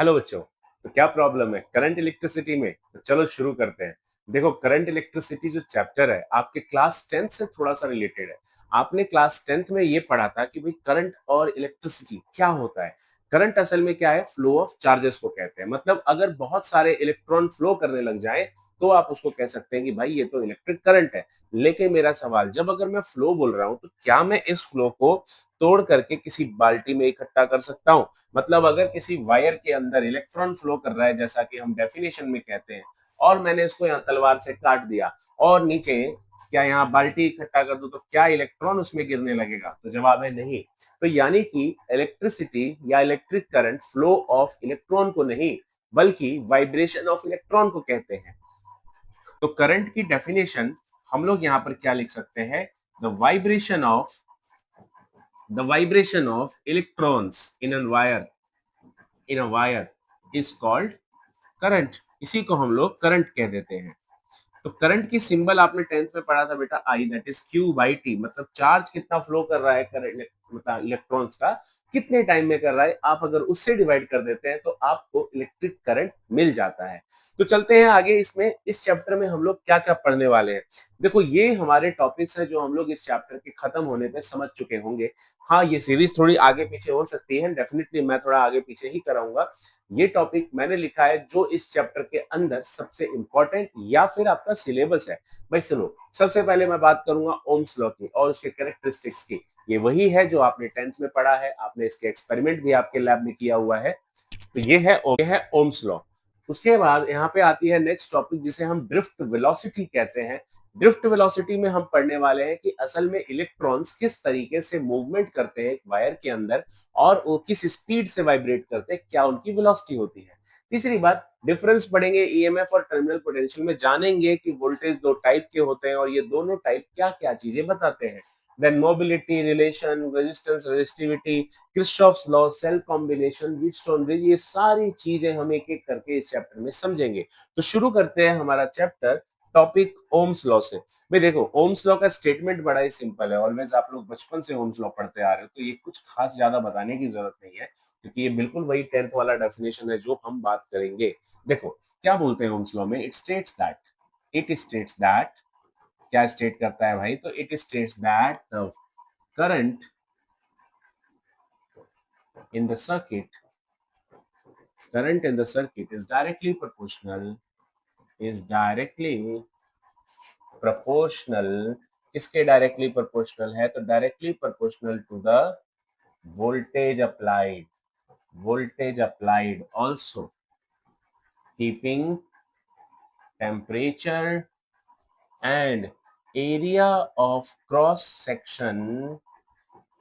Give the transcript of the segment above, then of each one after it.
Hello बच्चों। तो क्या प्रॉब्लम है करंट इलेक्ट्रिसिटी में? तो चलो शुरू करते हैं। देखो, करंट इलेक्ट्रिसिटी जो चैप्टर है आपके क्लास 10th से थोड़ा सा रिलेटेड है। आपने क्लास 10th में ये पढ़ा था कि भाई करंट और इलेक्ट्रिसिटी क्या होता है। करंट असल में क्या है? फ्लो ऑफ चार्जेस को कहते हैं। मतलब अगर बहुत सारे इलेक्ट्रॉन फ्लो करने लग जाए तो आप उसको कह सकते हैं कि भाई ये तो इलेक्ट्रिक करंट है। लेकिन मेरा सवाल, जब अगर मैं फ्लो बोल रहा हूं तो क्या मैं इस फ्लो को तोड़ करके किसी बाल्टी में इकट्ठा कर सकता हूं? मतलब अगर किसी वायर के अंदर इलेक्ट्रॉन फ्लो कर रहा है, जैसा कि हम डेफिनेशन में कहते हैं, और मैंने इसको यहाँ तलवार से काट दिया और नीचे क्या यहाँ बाल्टी इकट्ठा कर दूं तो क्या इलेक्ट्रॉन उसमें गिरने लगेगा? तो जवाब है नहीं। तो यानी कि इलेक्ट्रिसिटी या electric current flow of electron को नहीं बल्कि वाइब्रेशन ऑफ इलेक्ट्रॉन को कहते हैं। तो करंट की डेफिनेशन हम लोग यहाँ पर क्या लिख सकते हैं? The vibration of electrons in a wire is called current. इसी को हम लोग करंट कह देते हैं। तो करंट की सिंबल आपने 10th में पढ़ा था बेटा, I, that is Q by T. मतलब चार्ज कितना फ्लो कर रहा है करंट, मतलब इलेक्ट्रॉन्स का कितने टाइम में कर रहा है, आप अगर उससे डिवाइड कर देते हैं तो आपको इलेक्ट्रिक करंट मिल जाता है। तो चलते हैं आगे। इसमें इस चैप्टर में हम लोग क्या क्या पढ़ने वाले हैं। देखो, ये हमारे टॉपिक्स हैं जो हम लोग इस चैप्टर के खत्म होने पे समझ चुके होंगे। हाँ, ये सीरीज थोड़ी आगे पीछे हो सकती है, डेफिनेटली मैं थोड़ा आगे पीछे ही कराऊंगा। ये टॉपिक मैंने लिखा है जो इस चैप्टर के अंदर सबसे इंपॉर्टेंट या फिर आपका सिलेबस है। भाई सुनो, सबसे पहले मैं बात करूंगा ओम्स लॉ की और उसके कैरेक्टरिस्टिक्स की। ये वही है जो आपने 10th में पढ़ा है, आपने इसके एक्सपेरिमेंट भी आपके लैब में किया हुआ है। तो ये है ओम्स लॉ। उसके बाद यहाँ पे आती है नेक्स्ट टॉपिक जिसे हम ड्रिफ्ट वेलोसिटी कहते हैं। ड्रिफ्ट वेलोसिटी में हम पढ़ने वाले हैं कि असल में इलेक्ट्रॉन्स किस तरीके से मूवमेंट करते हैं वायर के अंदर और वो किस स्पीड से वाइब्रेट करते हैं, क्या उनकी वेलोसिटी होती है। तीसरी बात, डिफरेंस पढ़ेंगे ईएमएफ और टर्मिनल पोटेंशियल में, जानेंगे कि वोल्टेज दो टाइप के होते हैं और ये दोनों टाइप क्या क्या चीजें बताते हैं। Then mobility, relation, resistance, resistivity, Kirchhoff's law, cell combination, Wheatstone bridge, ये सारी चीजें हम एक एक करके इस चैप्टर में समझेंगे। तो शुरू करते हैं हमारा चैप्टर टॉपिक ओम्स लॉ से। भाई देखो, ओम्स लॉ का स्टेटमेंट बड़ा ही सिंपल है। ऑलवेज आप लोग बचपन से ओम्स लॉ पढ़ते आ रहे हो, तो ये कुछ खास ज्यादा बताने की जरूरत नहीं है क्योंकि ये बिल्कुल वही 10th वाला डेफिनेशन है जो हम बात करेंगे। देखो क्या बोलते हैं ओम्स लॉ में। इट स्टेट्स दैट क्या स्टेट करता है भाई? तो it states that the current in the circuit current in the circuit is directly proportional किसके डायरेक्टली प्रोपोर्शनल है? तो directly proportional to the voltage applied also keeping temperature and area of cross section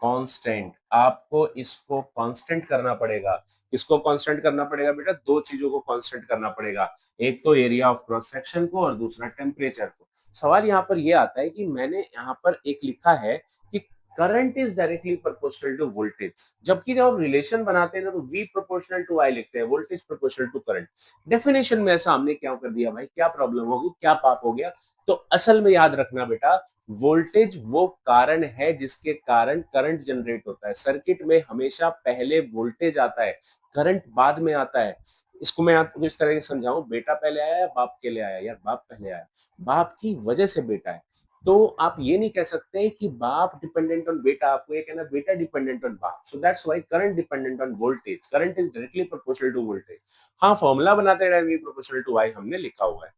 constant. आपको इसको constant करना पड़ेगा। किसको constant करना पड़ेगा बेटा? दो चीजों को कांस्टेंट करना पड़ेगा, एक तो एरिया ऑफ क्रॉस सेक्शन को और दूसरा टेम्परेचर को। सवाल यहाँ पर यह आता है कि मैंने यहाँ पर एक लिखा है कि current is directly proportional to voltage, जबकि जब आप रिलेशन बनाते हैं ना तो V प्रोपोर्शनल टू I लिखते हैं, voltage proportional to current. Definition में ऐसा हमने क्या कर दिया भाई? क्या प्रॉब्लम होगी, क्या पाप हो गया? तो असल में याद रखना बेटा, वोल्टेज वो कारण है जिसके कारण करंट जनरेट होता है। सर्किट में हमेशा पहले वोल्टेज आता है, करंट बाद में आता है। इसको मैं आपको इस तरह से समझाऊं, बेटा पहले आया या बाप के लिए आया? यार बाप पहले आया, बाप की वजह से बेटा है। तो आप ये नहीं कह सकते कि बाप डिपेंडेंट ऑन बेटा, आपको ये कहना बेटा डिपेंडेंट ऑन बाप। So that's why current dependent on voltage, current is directly proportional to voltage. हाँ, फॉर्मूला बनाते रहे V प्रोपोर्शनल टू I हमने लिखा हुआ है।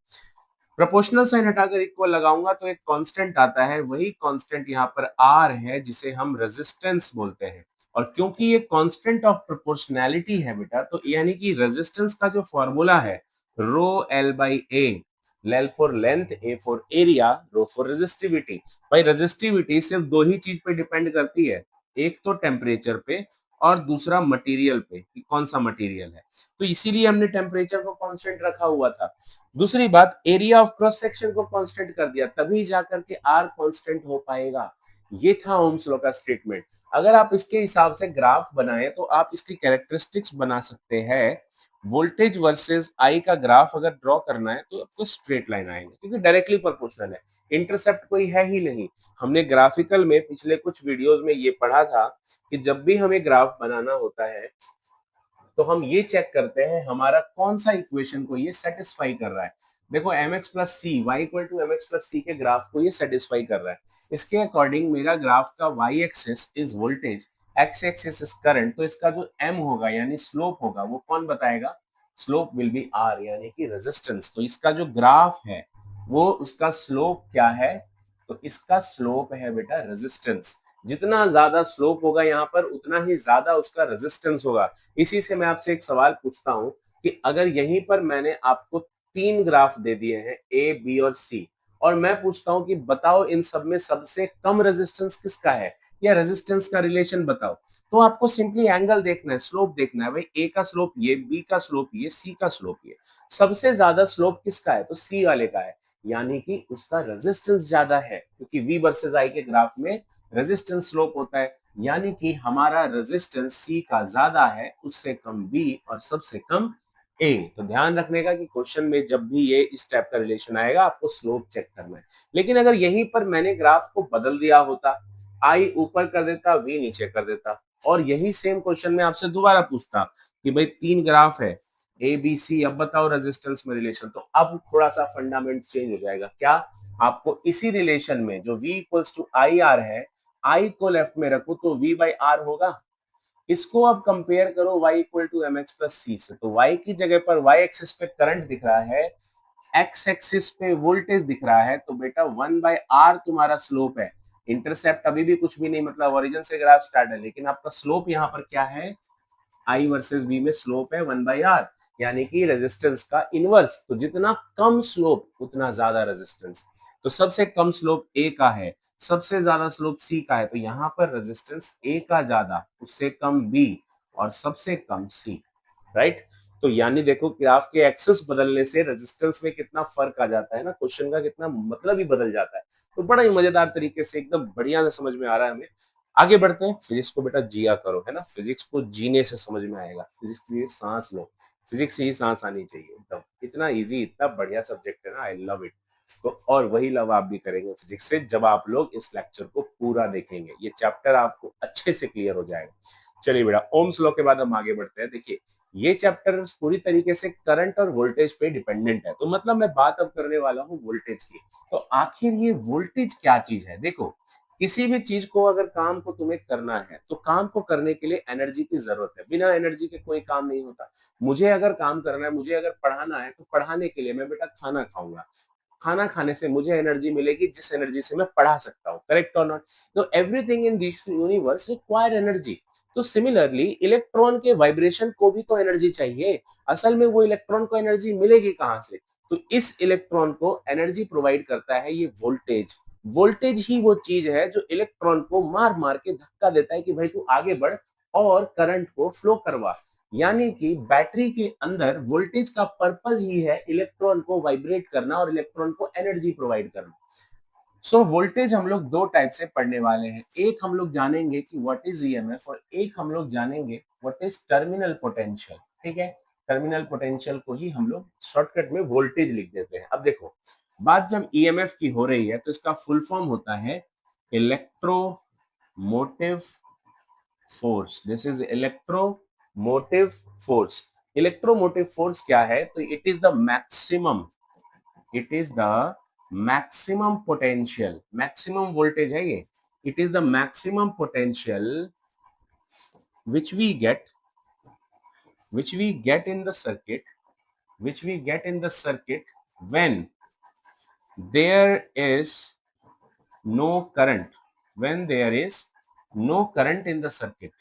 प्रोपोर्शनल साइन हटाकर इक्वल लगाऊंगा तो एक कांस्टेंट आता है, वही कांस्टेंट यहाँ पर R है जिसे हम रेजिस्टेंस बोलते हैं। और क्योंकि ये कांस्टेंट ऑफ प्रोपोर्शनैलिटी है बेटा, तो यानी कि रेजिस्टेंस का जो फॉर्मूला है rho L by A, L for length, A for area, rho for resistivity. भाई रेजिस्टिविटी सिर्फ दो ही चीज पे डिपेंड करती है, एक तो टेम्परेचर पे और दूसरा मटेरियल पे कि कौन सा मटेरियल है। तो इसीलिए हमने टेम्परेचर को कांस्टेंट रखा हुआ था। दूसरी बात, एरिया ऑफ क्रॉस सेक्शन को कांस्टेंट कर दिया, तभी जाकर के आर कांस्टेंट हो पाएगा। ये था ओम्स लॉ का स्टेटमेंट। अगर आप इसके हिसाब से ग्राफ बनाए तो आप इसकी कैरेक्टरिस्टिक्स बना सकते हैं। वोल्टेज वर्सेस आई का ग्राफ अगर ड्रॉ करना है तो आपको स्ट्रेट लाइन आएंगे क्योंकि डायरेक्टली प्रोपोर्शनल है, इंटरसेप्ट कोई है ही नहीं। हमने ग्राफिकल में पिछले कुछ वीडियोस में ये पढ़ा था कि जब भी हमें ग्राफ बनाना होता है तो हम ये चेक करते हैं हमारा कौन सा इक्वेशन को ये सेटिस्फाई कर रहा है। देखो M X plus C, Y equal to M X plus C के ग्राफ को ये सेटिस्फाई कर रहा है। इसके अकॉर्डिंग मेरा ग्राफ का Y axis is voltage, X axis is current, तो इसका जो एम होगा यानी स्लोप होगा वो कौन बताएगा? स्लोप विल बी आर यानी कि रेजिस्टेंस। तो इसका जो ग्राफ है वो उसका स्लोप क्या है? तो इसका स्लोप है बेटा रेजिस्टेंस। जितना ज्यादा स्लोप होगा यहाँ पर उतना ही ज्यादा उसका रेजिस्टेंस होगा। इसी से मैं आपसे एक सवाल पूछता हूं कि अगर यहीं पर मैंने आपको 3 ग्राफ दे दिए हैं ए बी और सी, और मैं पूछता हूं कि बताओ इन सब में सबसे कम रेजिस्टेंस किसका है, या रेजिस्टेंस का रिलेशन बताओ, तो आपको सिंपली एंगल देखना है, स्लोप देखना है। भाई ए का स्लोप ये, बी का स्लोप ये, सी का स्लोप ये, सबसे ज्यादा स्लोप किसका है? तो सी वाले का है, यानी कि उसका रेजिस्टेंस ज्यादा है, क्योंकि वी वर्सेस आई के ग्राफ में रेजिस्टेंस स्लोप होता है, यानी कि हमारा रेजिस्टेंस सी का ज्यादा है, उससे कम बी और सबसे कम ए। तो ध्यान रखने का कि क्वेश्चन में जब भी ये इस टाइप का रिलेशन आएगा आपको स्लोप चेक करना है। लेकिन अगर यहीं पर मैंने ग्राफ को बदल दिया होता, आई ऊपर कर देता, वी नीचे कर देता, और यही सेम क्वेश्चन में आपसे दोबारा पूछता कि भाई 3 ग्राफ है ए बी सी, अब बताओ रेजिस्टेंस में रिलेशन, तो अब थोड़ा सा फंडामेंट चेंज हो जाएगा। क्या? आपको इसी रिलेशन में जो v equals to I R है, आई को लेफ्ट में रखो तो v बाई आर होगा। इसको अब कंपेयर करो y equal to M X plus C से, तो y की जगह पर y एक्सिस पे करंट दिख रहा है, x एक्सिस पे वोल्टेज दिख रहा है, तो बेटा 1 बाय आर तुम्हारा स्लोप है। इंटरसेप्ट अभी भी कुछ भी नहीं, मतलब ओरिजिन से ग्राफ स्टार्ट है, लेकिन आपका स्लोप यहाँ पर क्या है? आई वर्सेस बी में स्लोप है 1 बाई आर, यानी कि रेजिस्टेंस का इनवर्स। तो जितना कम स्लोप उतना ज्यादा रेजिस्टेंस। तो सबसे कम स्लोप ए का है, सबसे ज्यादा स्लोप सी का है, तो यहाँ पर रेजिस्टेंस ए का ज्यादा, उससे कम बी और सबसे कम सी, राइट। तो यानी देखो ग्राफ के एक्सिस बदलने से रेजिस्टेंस में कितना फर्क आ जाता है ना, क्वेश्चन का कितना मतलब ही बदल जाता है। तो बड़ा ही मजेदार तरीके से एकदम बढ़िया से समझ में आ रहा है हमें। आगे बढ़ते हैं। फिजिक्स को बेटा जिया करो, है ना, फिजिक्स को जीने से समझ में आएगा। फिजिक्स के लिए सांस लो, फिजिक्स से ही सांस आनी चाहिए एकदम। इतना इजी, इतना बढ़िया सब्जेक्ट है ना, आई लव इट। तो और वही लव आप भी करेंगे फिजिक्स से जब आप लोग इस लेक्चर को पूरा देखेंगे, ये चैप्टर आपको अच्छे से क्लियर हो जाएगा। चलिए बेटा, ओम्स लॉ के बाद हम आगे बढ़ते हैं। देखिए ये चैप्टर पूरी तरीके से करंट और वोल्टेज पे डिपेंडेंट है, तो मतलब मैं बात अब करने वाला हूँ वोल्टेज की। तो आखिर ये वोल्टेज क्या चीज है? देखो किसी भी चीज को अगर काम को तुम्हें करना है तो काम को करने के लिए एनर्जी की जरूरत है, बिना एनर्जी के कोई काम नहीं होता। मुझे अगर काम करना है, मुझे अगर पढ़ाना है, तो पढ़ाने के लिए मैं बेटा खाना खाऊंगा, खाना खाने से मुझे एनर्जी मिलेगी जिस एनर्जी से मैं पढ़ा सकता हूँ, करेक्ट और नॉट? तो everything in this universe require energy. तो सिमिलरली इलेक्ट्रॉन के वाइब्रेशन को भी तो एनर्जी चाहिए। असल में वो इलेक्ट्रॉन को एनर्जी मिलेगी कहां से? तो इस इलेक्ट्रॉन को एनर्जी प्रोवाइड करता है ये वोल्टेज। वोल्टेज ही वो चीज है जो इलेक्ट्रॉन को मार मार के धक्का देता है कि भाई तू आगे बढ़ और करंट को फ्लो करवा। यानी कि बैटरी के अंदर वोल्टेज का पर्पस ही है इलेक्ट्रॉन को वाइब्रेट करना और इलेक्ट्रॉन को एनर्जी प्रोवाइड करना। सो वोल्टेज हम लोग दो टाइप से पढ़ने वाले हैं। एक हम लोग जानेंगे कि व्हाट इज ईएमएफ, और एक हम लोग जानेंगे व्हाट इज टर्मिनल पोटेंशियल। ठीक है, टर्मिनल पोटेंशियल को ही हम लोग शॉर्टकट में वोल्टेज लिख देते हैं। अब देखो बात जब ईएमएफ की हो रही है तो इसका फुल फॉर्म होता है electromotive force. This is electromotive force. Electromotive force क्या है? तो it is the maximum, it is the maximum potential, maximum voltage है ये। It is the maximum potential which we get, which we get in the circuit, which we get in the circuit when there is no current, when there is no current in the circuit।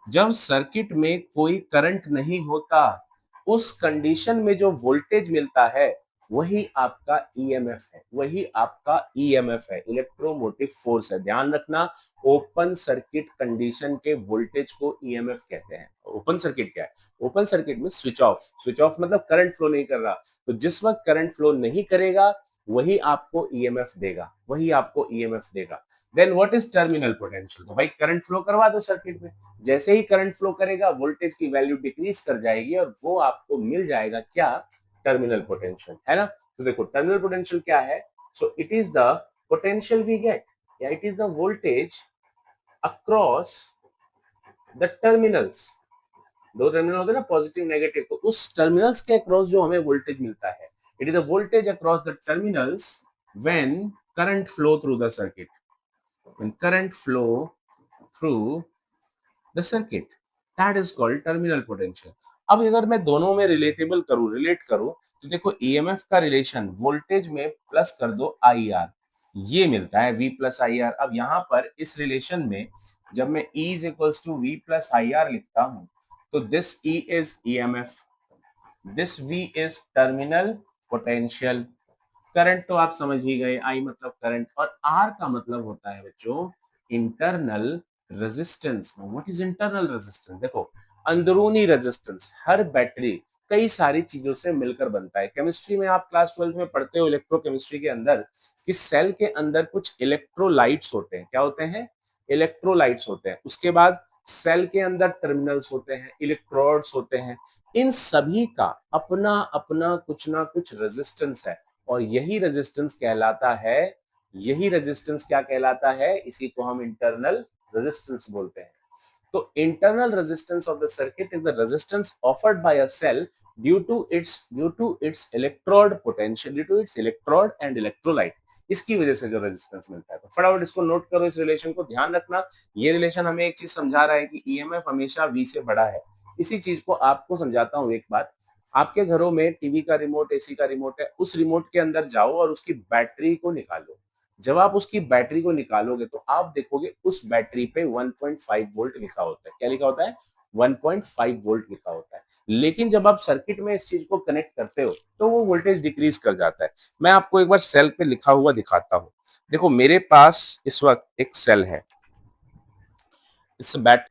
जब circuit में कोई current नहीं होता उस condition में जो voltage मिलता है वही आपका ईएमएफ है, वही आपका ईएमएफ है, इलेक्ट्रोमोटिव फोर्स है। ध्यान रखना, ओपन सर्किट कंडीशन के वोल्टेज को ईएमएफ कहते हैं। ओपन सर्किट क्या है? ओपन सर्किट में स्विच ऑफ, स्विच ऑफ मतलब करंट फ्लो नहीं कर रहा। तो जिस वक्त करंट फ्लो नहीं करेगा वही आपको ईएमएफ देगा, वही आपको ईएमएफ देगा। Then what is terminal potential? तो भाई करंट फ्लो करवा दो सर्किट में, जैसे ही करंट फ्लो करेगा वोल्टेज की वैल्यू डिक्रीज कर जाएगी और वो आपको मिल जाएगा क्या? टर्मिनल पोटेंशियल, है ना। तो देखो टर्मिनल पोटेंशियल क्या है? So it is the potential we get, या it is the voltage across the terminals, दो टर्मिनल होते हैं ना, पॉजिटिव नेगेटिव, तो उस टर्मिनल्स के अक्रॉस जो हमें वोल्टेज मिलता है, it is the voltage across the terminals when current flow through the circuit, when current flow through the circuit, that is called terminal potential. अब अगर मैं दोनों में रिलेट करूं, तो देखो ईएमएफ का रिलेशन वोल्टेज में प्लस कर दो आई आर, ये मिलता है V प्लस आई आर। अब यहाँ पर इस रिलेशन में जब मैं E is equals to V plus I R लिखता हूं, तो this E is EMF, this V is terminal potential. Current तो आप समझ ही गए, I मतलब करंट, और R का मतलब होता है बच्चों internal resistance. What is internal resistance? देखो, अंदरूनी रेजिस्टेंस, हर बैटरी कई सारी चीजों से मिलकर बनता है। केमिस्ट्री में आप क्लास 12 में पढ़ते हो, इलेक्ट्रोकेमिस्ट्री के अंदर, कि सेल के अंदर कुछ इलेक्ट्रोलाइट्स होते हैं। क्या होते हैं? इलेक्ट्रोलाइट्स होते हैं। उसके बाद सेल के अंदर टर्मिनल्स होते हैं, इलेक्ट्रोड्स होते हैं। इन सभी का अपना अपना कुछ ना कुछ रेजिस्टेंस है, और यही रेजिस्टेंस कहलाता है, यही रेजिस्टेंस क्या कहलाता है? इसी को हम इंटरनल रेजिस्टेंस बोलते हैं। तो internal resistance of the circuit is the resistance offered by a cell due to its electrode potential, due to its electrode and electrolyte. इसकी वजह से जो रेजिस्टेंस मिलता है। तो फटाफट इसको नोट करो, इस रिलेशन को ध्यान रखना। ये रिलेशन हमें एक चीज समझा रहा है कि ईएमएफ हमेशा V से बड़ा है। इसी चीज को आपको समझाता हूं एक बात। आपके घरों में टीवी का रिमोट, एसी का रिमोट है, उस रिमोट के अंदर जाओ और उसकी बैटरी को निकालो। जब आप उसकी बैटरी को निकालोगे तो आप देखोगे उस बैटरी पे 1.5 वोल्ट लिखा होता है। क्या लिखा होता है? 1.5 वोल्ट लिखा होता है। लेकिन जब आप सर्किट में इस चीज को कनेक्ट करते हो तो वो वोल्टेज डिक्रीज कर जाता है। मैं आपको एक बार सेल पे लिखा हुआ दिखाता हूं। देखो, मेरे पास इस वक्त एक सेल है, इस बैट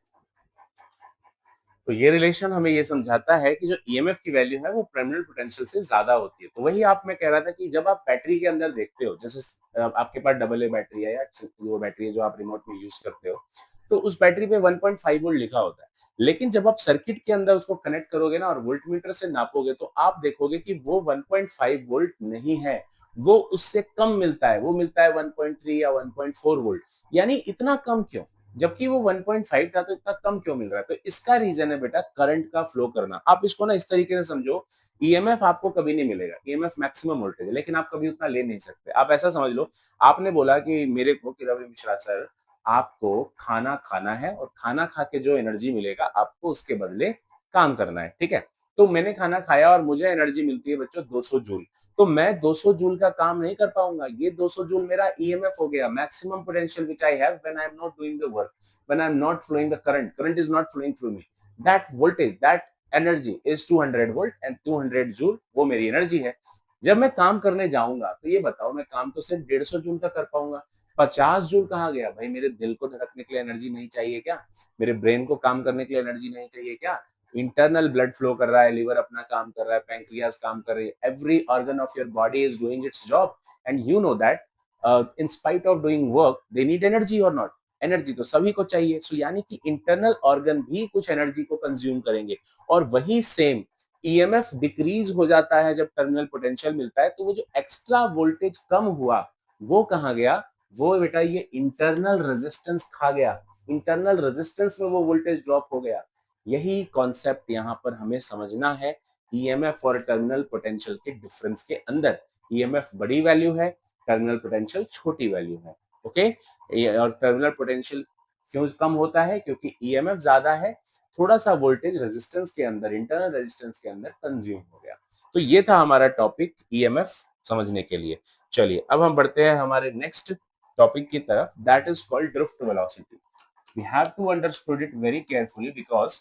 तो ये रिलेशन हमें ये समझाता है कि जो ईएमएफ की वैल्यू है वो टर्मिनल पोटेंशियल से ज्यादा होती है। तो वही आप मैं कह रहा था कि जब आप बैटरी के अंदर देखते हो, जैसे आपके पास डबल ए बैटरी है या वो बैटरी है जो आप रिमोट में यूज करते हो, तो उस बैटरी पे 1.5 वोल्ट लिखा होता है। लेकिन जब आप सर्किट के अंदर उसको कनेक्ट करोगे ना और वोल्टमीटर से नापोगे, तो आप देखोगे कि वो 1.5 वोल्ट नहीं है, वो उससे कम मिलता है। वो मिलता है 1.3 या 1.4 वोल्ट। यानी इतना कम क्यों? जबकि वो 1.5 था, तो इतना कम क्यों मिल रहा है? तो इसका रीजन है बेटा करंट का फ्लो करना। आप इसको ना इस तरीके से समझो, ईएमएफ आपको कभी नहीं मिलेगा, ईएमएफ मैक्सिमम वोल्टेज है, लेकिन आप कभी उतना ले नहीं सकते। आप ऐसा समझ लो, आपने बोला कि मेरे को, कि रवि मिश्रा सर, आपको खाना खाना है और खाना खा के जो एनर्जी मिलेगा आपको उसके बदले काम करना है, ठीक है? तो मैंने खाना खाया और मुझे एनर्जी मिलती है बच्चों 200 जूल। तो मैं 200 जूल का काम नहीं कर पाऊंगा। ये 200 जूल मेरा ईएमएफ हो गया, maximum potential which I have when I am not doing the work, when I'm not flowing the current is not flowing through me, that voltage, that energy is 200 volt and 200 joule वो मेरी energy है। जब मैं काम करने जाऊंगा तो ये बताओ, मैं काम तो सिर्फ 150 जूल तक कर पाऊंगा। 50 जूल कहाँ गया भाई? मेरे दिल को धड़कने के लिए एनर्जी नहीं चाहिए क्या? मेरे ब्रेन को काम करने के लिए एनर्जी नहीं चाहिए क्या? इंटरनल ब्लड फ्लो कर रहा है, लिवर अपना काम कर रहा है, पैंक्रियाज काम कर रही है, every organ of your body is doing it's job, and you know that in spite of doing work they need energy और नॉट। एनर्जी तो सभी को चाहिए। सो यानी कि इंटरनल ऑर्गन भी कुछ एनर्जी को कंज्यूम करेंगे, और वही सेम ईएमएफ डिक्रीज हो जाता है जब टर्मिनल पोटेंशियल मिलता है। तो वो जो एक्स्ट्रा वोल्टेज कम हुआ वो कहाँ गया? वो बेटा ये इंटरनल रेजिस्टेंस खा गया। इंटरनल रेजिस्टेंस में वो वोल्टेज ड्रॉप हो गया। यही कॉन्सेप्ट यहाँ पर हमें समझना है ईएमएफ और टर्मिनल पोटेंशियल के डिफरेंस के अंदर। ईएमएफ बड़ी वैल्यू है, टर्मिनल पोटेंशियल छोटी वैल्यू है। ओके, और टर्मिनल पोटेंशियल क्यों कम होता है? क्योंकि ईएमएफ ज्यादा है, थोड़ा सा वोल्टेज रेजिस्टेंस के अंदर, इंटरनल रेजिस्टेंस के अंदर कंज्यूम हो गया। तो ये था हमारा टॉपिक ईएमएफ समझने के लिए। चलिए अब हम बढ़ते हैं हमारे नेक्स्ट टॉपिक की तरफ, that is called drift velocity. We have to understood it very carefully because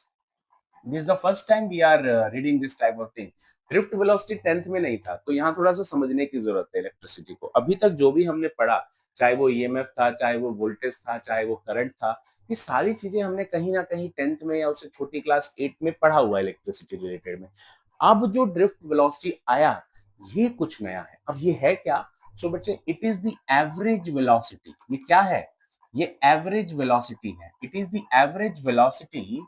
this is the first time we are reading this type of thing. Drift velocity 10th में नहीं था, तो यहाँ थोड़ा सा समझने की जरूरत है इलेक्ट्रिसिटी को। अभी तक जो भी हमने पढ़ा, चाहे वो ईएमएफ था, चाहे वो वोल्टेज था, चाहे वो करंट था, ये सारी चीजें हमने कहीं ना कहीं 10th में या उससे छोटी क्लास 8 में पढ़ा हुआ है इलेक्ट्रिसिटी रिलेटेड में। अब जो ड्रिफ्ट वेलोसिटी आया, ये कुछ नया है। अब ये है क्या? सो बच्चे, it is the average velocity. ये क्या है? ये एवरेज वेलोसिटी है। It is the average velocity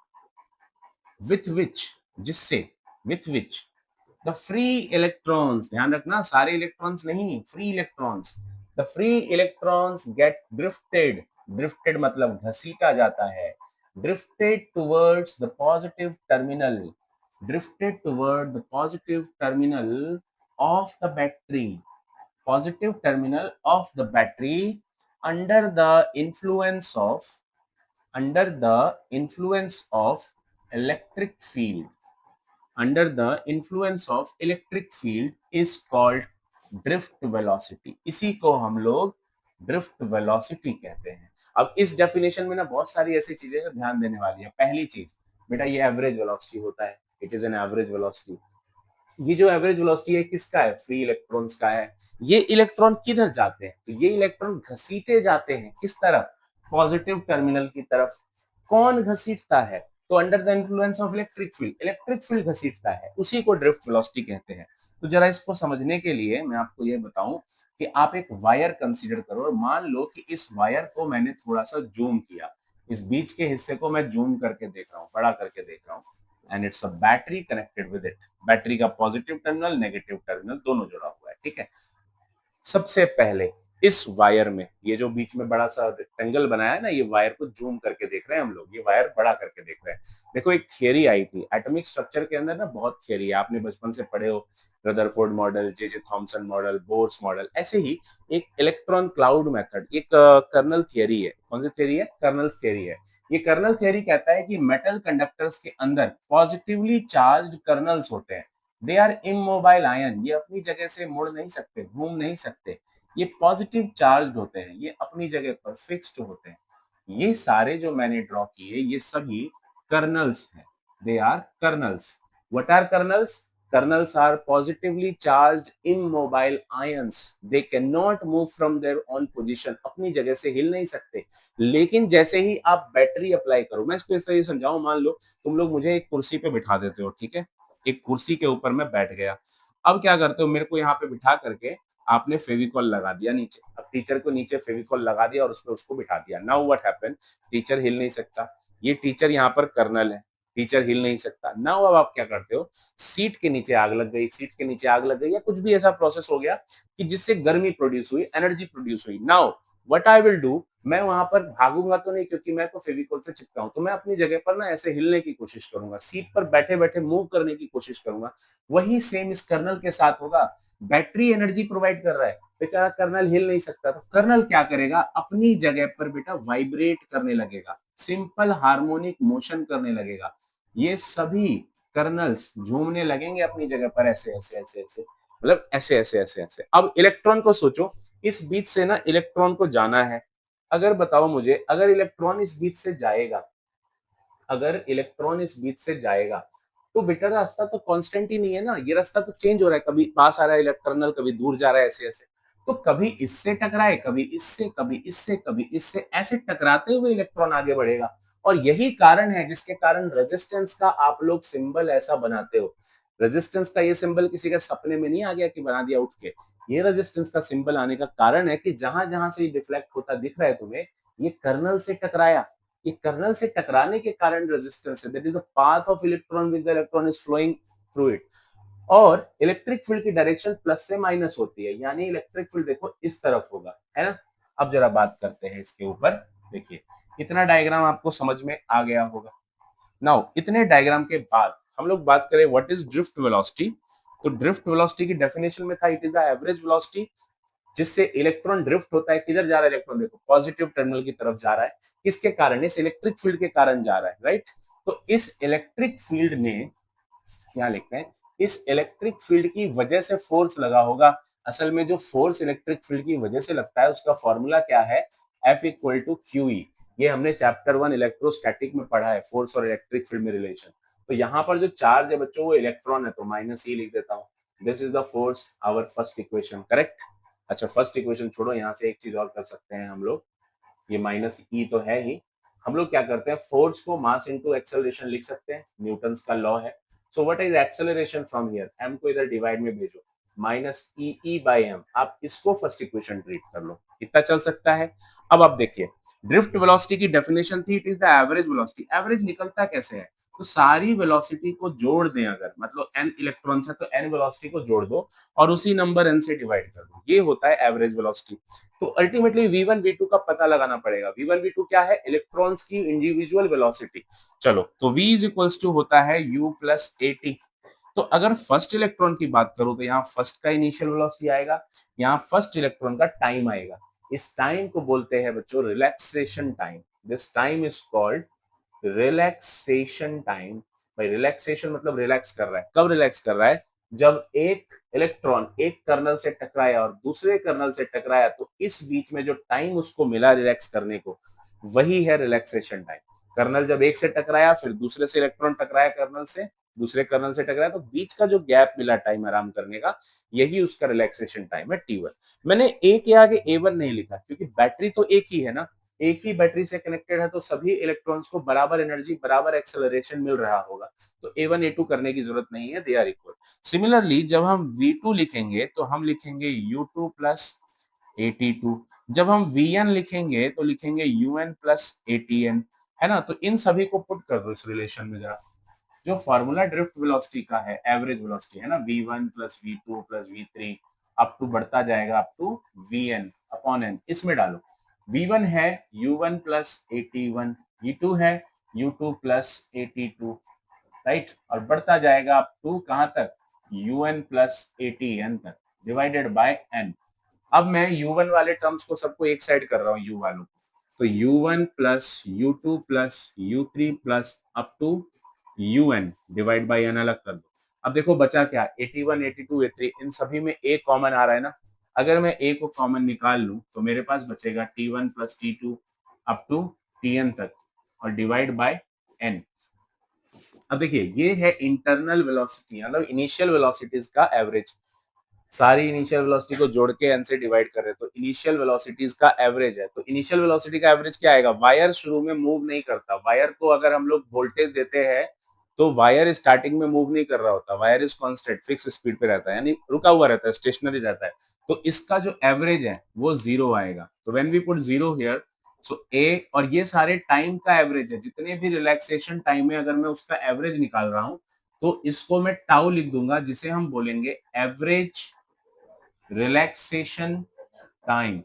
with which, जिससे, with which the free electrons, ध्यान रखना सारे इलेक्ट्रॉन्स नहीं, free electrons, the free electrons get drifted, drifted मतलब घसीटा जाता है, drifted towards the positive terminal, drifted toward the positive terminal of the battery, positive terminal of the battery under the influence of, under the influence of electric field, under the influence of electric field is called drift velocity. इसी को हम लोग drift velocity कहते हैं। अब इस definition में ना बहुत सारी ऐसी चीजें जो ध्यान देने वाली है। पहली चीज बेटा, ये एवरेज वेलोसिटी होता है, it is an average velocity. ये जो एवरेज वेलोसिटी है किसका है? फ्री इलेक्ट्रॉन्स का है। ये इलेक्ट्रॉन किधर जाते हैं? तो ये इलेक्ट्रॉन घसीटे जाते हैं किस तरफ? पॉजिटिव टर्मिनल की तरफ। कौन घसीटता है? तो under the influence of electric field, electric field घसीटता है, उसी को ड्रिफ्ट वेलोसिटी कहते हैं। तो जरा इसको समझने के लिए मैं आपको ये बताऊं कि आप एक वायर कंसीडर करो और मान लो कि इस वायर को मैंने थोड़ा सा जूम किया, इस बीच के हिस्से को मैं जूम करके देख रहा हूं, बड़ा करके देख रहा हूं, and it's a battery connected with it. Battery का पॉजिटिव टर्मिनल नेगेटिव टर्मिनल दोनों जुड़ा हुआ है, ठीक है। सबसे पहले इस वायर में ये जो बीच में बड़ा सा रेक्टेंगल बनाया है ना, ये वायर को जूम करके देख रहे हैं हम लोग, ये वायर बड़ा करके देख रहे हैं। देखो एक थियरी आई थी एटॉमिक स्ट्रक्चर के अंदर ना, बहुत थियरी है, आपने बचपन से पढ़े हो, Rutherford model, J Thomson model, Bohr's model, ऐसे ही एक इलेक्ट्रॉन क्लाउड मेथड, एक कर्नल थियरी है। कौन सी थियरी है? कर्नल थियरी है। ये कर्नल थियरी कहता है कि मेटल कंडक्टर्स के अंदर पॉजिटिवली चार्ज्ड कर्नल्स होते हैं। दे आर इमोबाइल आयन, ये अपनी जगह से मुड़ नहीं सकते, घूम नहीं सकते, ये पॉजिटिव चार्ज होते हैं, ये अपनी जगह पर फिक्स्ड होते हैं। ये सारे जो मैंने ड्रॉ किए ये सभी कर्नल्स हैं, they are kernels. What are kernels? Kernels are positively charged immobile ions, they can not move from their own position, अपनी जगह से हिल नहीं सकते। लेकिन जैसे ही आप बैटरी अप्लाई करो, मैं इसको इस तरह समझाऊं, मान लो तुम लोग मुझे एक कुर्सी पे बिठा देते हो, ठीक है, एक कुर्सी के ऊपर मैं बैठ गया। अब क्या करते हो, मेरे को यहाँ पे बिठा करके आपने फेविकॉल लगा दिया नीचे। अब टीचर को नीचे फेविकॉल लगा दिया और उसमें उसको बिठा दिया। Now what happen? टीचर हिल नहीं सकता, ये टीचर यहाँ पर कर्नल है, टीचर हिल नहीं सकता। नाउ अब आप क्या करते हो, सीट के नीचे आग लग गई, सीट के नीचे आग लग गई या कुछ भी ऐसा प्रोसेस हो गया कि जिससे गर्मी प्रोड्यूस हुई, एनर्जी प्रोड्यूस हुई। Now what I will do, मैं वहां पर भागूंगा तो नहीं, क्योंकि मैं तो फेविकॉल से चिपका हूं, तो मैं अपनी जगह पर ना ऐसे हिलने की कोशिश करूंगा, सीट पर बैठे बैठे मूव करने की कोशिश करूंगा। वही सेम इस कर्नल के साथ होगा। बैटरी एनर्जी प्रोवाइड कर रहा है, बेचारा कर्नल हिल नहीं सकता, तो कर्नल क्या करेगा, अपनी जगह पर बेटा वाइब्रेट करने लगेगा, सिंपल हार्मोनिक मोशन करने लगेगा। ये सभी कर्नल्स झूमने लगेंगे अपनी जगह पर, ऐसे ऐसे ऐसे ऐसे, मतलब ऐसे ऐसे ऐसे ऐसे। अब इलेक्ट्रॉन को सोचो, इस बीच से ना इलेक्ट्रॉन को जाना है। अगर बताओ मुझे, अगर इलेक्ट्रॉन इस बीच से जाएगा, अगर इलेक्ट्रॉन इस बीच से जाएगा तो बेटा रास्ता तो कांस्टेंट ही नहीं है ना, ये रास्ता तो चेंज हो रहा है, कभी पास आ रहा है इलेक्ट्रॉनल, कभी दूर जा रहा है, ऐसे ऐसे। तो कभी इससे टकराए, कभी इससे, कभी इससे, कभी इससे, ऐसे टकराते हुए इलेक्ट्रॉन आगे बढ़ेगा। और यही कारण है जिसके कारण रेजिस्टेंस का आप लोग सिंबल ऐसा बनाते हो। रेजिस्टेंस का ये सिंबल किसी के सपने में नहीं आ गया कि बना दिया उठ के। ये रेजिस्टेंस का सिंबल आने का कारण है कि जहां जहां से डिफ्लेक्ट होता दिख रहा है तुम्हें, ये कर्नल से टकराया, ये कर्नल से टकराने के कारण रेजिस्टेंस है, that is the path of electron with the electron is flowing through it. और इलेक्ट्रिक फील्ड की डायरेक्शन प्लस से माइनस होती है, यानी इलेक्ट्रिक फील्ड देखो इस तरफ होगा, है ना। अब जरा बात करते हैं इसके ऊपर। देखिए इतना डायग्राम आपको समझ में आ गया होगा। नाउ इतने डायग्राम के बाद हम लोग बात करें व्हाट इज ड्रिफ्ट वेलोसिटी। तो ड्रिफ्ट वेलोसिटी की डेफिनेशन में था, it is the average velocity जिससे इलेक्ट्रॉन ड्रिफ्ट होता है। किधर जा रहा है इलेक्ट्रॉन? देखो पॉजिटिव टर्मिनल की तरफ जा रहा है। किसके कारण? इस इलेक्ट्रिक फील्ड के कारण जा रहा है, राइट। तो इस इलेक्ट्रिक फील्ड में क्या लिखते हैं, इस इलेक्ट्रिक फील्ड की वजह से फोर्स लगा होगा। असल में जो फोर्स इलेक्ट्रिक फील्ड की वजह से लगता है उसका फॉर्मूला क्या है? F equal to Q E. ये हमने चैप्टर 1 इलेक्ट्रोस्टैटिक में पढ़ा है, फोर्स और इलेक्ट्रिक फील्ड में रिलेशन। तो यहाँ पर जो चार्ज है बच्चों वो इलेक्ट्रॉन है, तो माइनस ई लिख देता हूँ। This is the force, our first equation, correct. अच्छा फर्स्ट इक्वेशन छोड़ो, यहाँ से एक चीज और कर सकते हैं हम लोग, ये माइनस ई तो है ही। हम लोग क्या करते हैं, फोर्स को मास इनटू एक्सेलरेशन लिख सकते हैं, न्यूटन का लॉ है। So what is acceleration from here, M को इधर डिवाइड में भेजो, minus E E by M. आप इसको फर्स्ट इक्वेशन ट्रीट कर लो, इतना चल सकता है। अब आप देखिए ड्रिफ्ट वेलोसिटी की डेफिनेशन थी, it is the average velocity. Average निकलता कैसे है? तो सारी वेलोसिटी को जोड़ दें, अगर मतलब n इलेक्ट्रॉन्स है तो n वेलोसिटी को जोड़ दो और उसी नंबर n से डिवाइड कर दो, ये होता है एवरेज वेलोसिटी। तो अल्टीमेटली v1 v2 का पता लगाना पड़ेगा। v1 v2 क्या है? इलेक्ट्रॉन्स की इंडिविजुअल वेलोसिटी। चलो, तो v इज इक्वल्स टू होता है u प्लस at। तो अगर फर्स्ट इलेक्ट्रॉन की बात करूं तो यहाँ फर्स्ट का इनिशियल वेलोसिटी आएगा, यहाँ फर्स्ट इलेक्ट्रॉन का टाइम आएगा। इस टाइम को बोलते हैं बच्चों relaxation time. This time is called relaxation time. भाई रिलैक्सेशन मतलब रिलैक्स कर रहा है। कब रिलैक्स कर रहा है? जब एक इलेक्ट्रॉन एक कर्नल से टकराया और दूसरे कर्नल से टकराया, तो इस बीच में जो टाइम उसको मिला रिलैक्स करने को, वही है रिलैक्सेशन टाइम। कर्नल जब एक से टकराया, फिर दूसरे से इलेक्ट्रॉन टकराया, कर्नल से दूसरे कर्नल से टकराया, तो बीच का जो गैप मिला टाइम आराम करने का, यही उसका रिलैक्सेशन टाइम है T1। मैंने ए के आगे A1 नहीं लिखा क्योंकि बैटरी तो एक ही है ना, एक ही बैटरी से कनेक्टेड है, तो सभी इलेक्ट्रॉन्स को बराबर एनर्जी बराबर एक्सेलरेशन मिल रहा होगा, तो A1 A2 करने की जरूरत नहीं है, दे आर इक्वल। सिमिलरली जब हम V2 लिखेंगे तो हम लिखेंगे U2 प्लस AT2। जब हम Vn लिखेंगे तो लिखेंगे UN प्लस ATN, है ना। तो इन सभी को पुट कर दो इस रिलेशन में जरा। जो फार्मूला ड्रिफ्ट वेलोसिटी का है, एवरेज वेलोसिटी है ना, v1 plus v2 plus v3 up to बढ़ता जाएगा up to vn upon n, इसमें डालो। v1 है u1 प्लस at1, v2 है u2 प्लस at2, राइट, और बढ़ता जाएगा अप टू कहां तक? un प्लस atn तक, डिवाइडेड बाय n। अब मैं u1 वाले टर्म्स को सबको एक साइड कर रहा हूँ, u वालों को, तो u1 plus u2 plus u3 plus up to un divide by n अलग कर दो। अब देखो बचा क्या? 81 82 83, इन सभी में a कॉमन आ रहा है ना। अगर मैं a को कॉमन निकाल लूं तो मेरे पास बचेगा t1 plus t2 up to tn तक और डिवाइड बाय n। अब देखिए ये है इंटरनल वेलोसिटी, मतलब इनिशियल वेलोसिटीज का एवरेज। सारी इनिशियल वेलोसिटी को जोड़ के n से डिवाइड कर रहे हैं, तो इनिशियल वेलोसिटीज का एवरेज है। तो इनिशियल वेलोसिटी का एवरेज क्या आएगा? वायर शुरू में मूव नहीं करता। वायर को अगर हम लोग वोल्टेज देते हैं तो वायर स्टार्टिंग में मूव नहीं कर रहा होता, wire is constant, fix speed पे रहता है, यानी रुका हुआ रहता है, स्टेशनरी रहता है। तो इसका जो एवरेज है वो जीरो आएगा। तो when we put zero here, so a, और ये सारे टाइम का एवरेज है, जितने भी रिलैक्सेशन टाइम है, अगर मैं उसका एवरेज निकाल रहा हूं तो इसको मैं टाउ लिख दूंगा, जिसे हम बोलेंगे average relaxation time.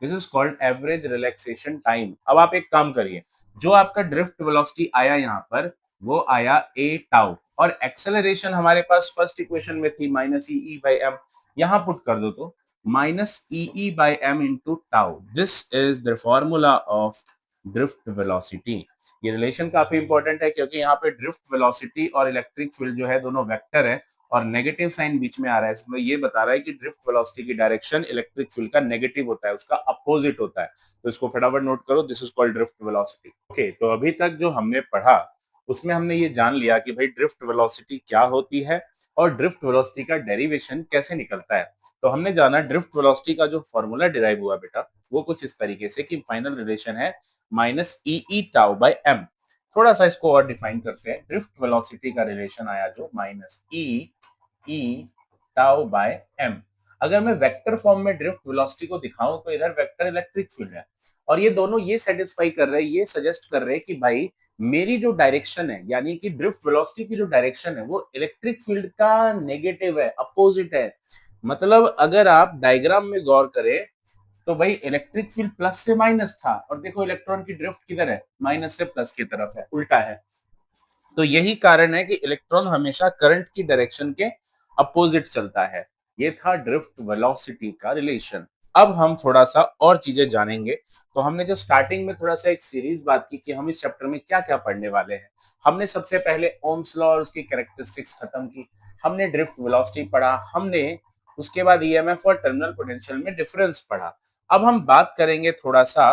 This is called average relaxation time. अब आप एक काम करिए, जो आपका ड्रिफ्ट वेलोसिटी आया यहाँ पर, वो आया ए टाउ, और एक्सेलरेशन हमारे पास फर्स्ट इक्वेशन में थी माइनस ई बाई एम, यहां पुट कर दो तो minus e by m into tau. This is the formula of drift velocity. ये रिलेशन काफी इंपॉर्टेंट है क्योंकि यहाँ पे ड्रिफ्ट वेलोसिटी और इलेक्ट्रिक फील्ड जो है दोनों वेक्टर है, और नेगेटिव साइन बीच में आ रहा है, इसमें ये बता रहा है कि ड्रिफ्ट वेलोसिटी की डायरेक्शन इलेक्ट्रिक फील्ड का नेगेटिव होता है, उसका अपोजिट होता है। तो इसको फटाफट नोट करो, this is called drift velocity. Okay, तो अभी तक जो हमने पढ़ा उसमें हमने ये जान लिया कि भाई ड्रिफ्ट वेलोसिटी क्या होती है और ड्रिफ्ट वेलोसिटी का डेरिवेशन कैसे निकलता है। तो हमने जाना ड्रिफ्ट वेलोसिटी का जो फॉर्मूला डिराइव हुआ बेटा, वो कुछ इस तरीके से कि फाइनल रिलेशन है minus e tau by m. थोड़ा सा इसको और डिफाइन करते हैं। ड्रिफ्ट वेलोसिटी का रिलेशन आया जो minus e tau bye M. अगर मैं वेक्टर फॉर्म में ड्रिफ्ट वेलोसिटी को दिखाऊं तो इधर वेक्टर इलेक्ट्रिक फील्ड है, और ये दोनों ये सेटिस्फाई कर रहे हैं, ये सजेस्ट कर रहे हैं कि भाई मेरी जो डायरेक्शन है, यानी कि ड्रिफ्ट वेलोसिटी की जो डायरेक्शन है, वो इलेक्ट्रिक फील्ड का नेगेटिव है, अपोजिट है। मतलब अगर आप डायग्राम में गौर करें तो भाई इलेक्ट्रिक फील्ड प्लस से माइनस था, और देखो इलेक्ट्रॉन की ड्रिफ्ट किधर है? माइनस से प्लस की तरफ है, उल्टा है। तो यही कारण है कि इलेक्ट्रॉन हमेशा करंट की डायरेक्शन के अपोजिट चलता है। ये था ड्रिफ्ट वेलोसिटी का रिलेशन। अब हम थोड़ा सा और चीजें जानेंगे। तो हमने जो स्टार्टिंग में थोड़ा सा एक सीरीज बात की कि हम इस चैप्टर में क्या क्या पढ़ने वाले हैं। हमने सबसे पहले ओम्स लॉ और उसकी कैरेक्टरिस्टिक्स खत्म की, हमने ड्रिफ्ट वेलोसिटी पढ़ा, हमने उसके बाद ईएमएफ और टर्मिनल पोटेंशियल में डिफरेंस पढ़ा। अब हम बात करेंगे थोड़ा सा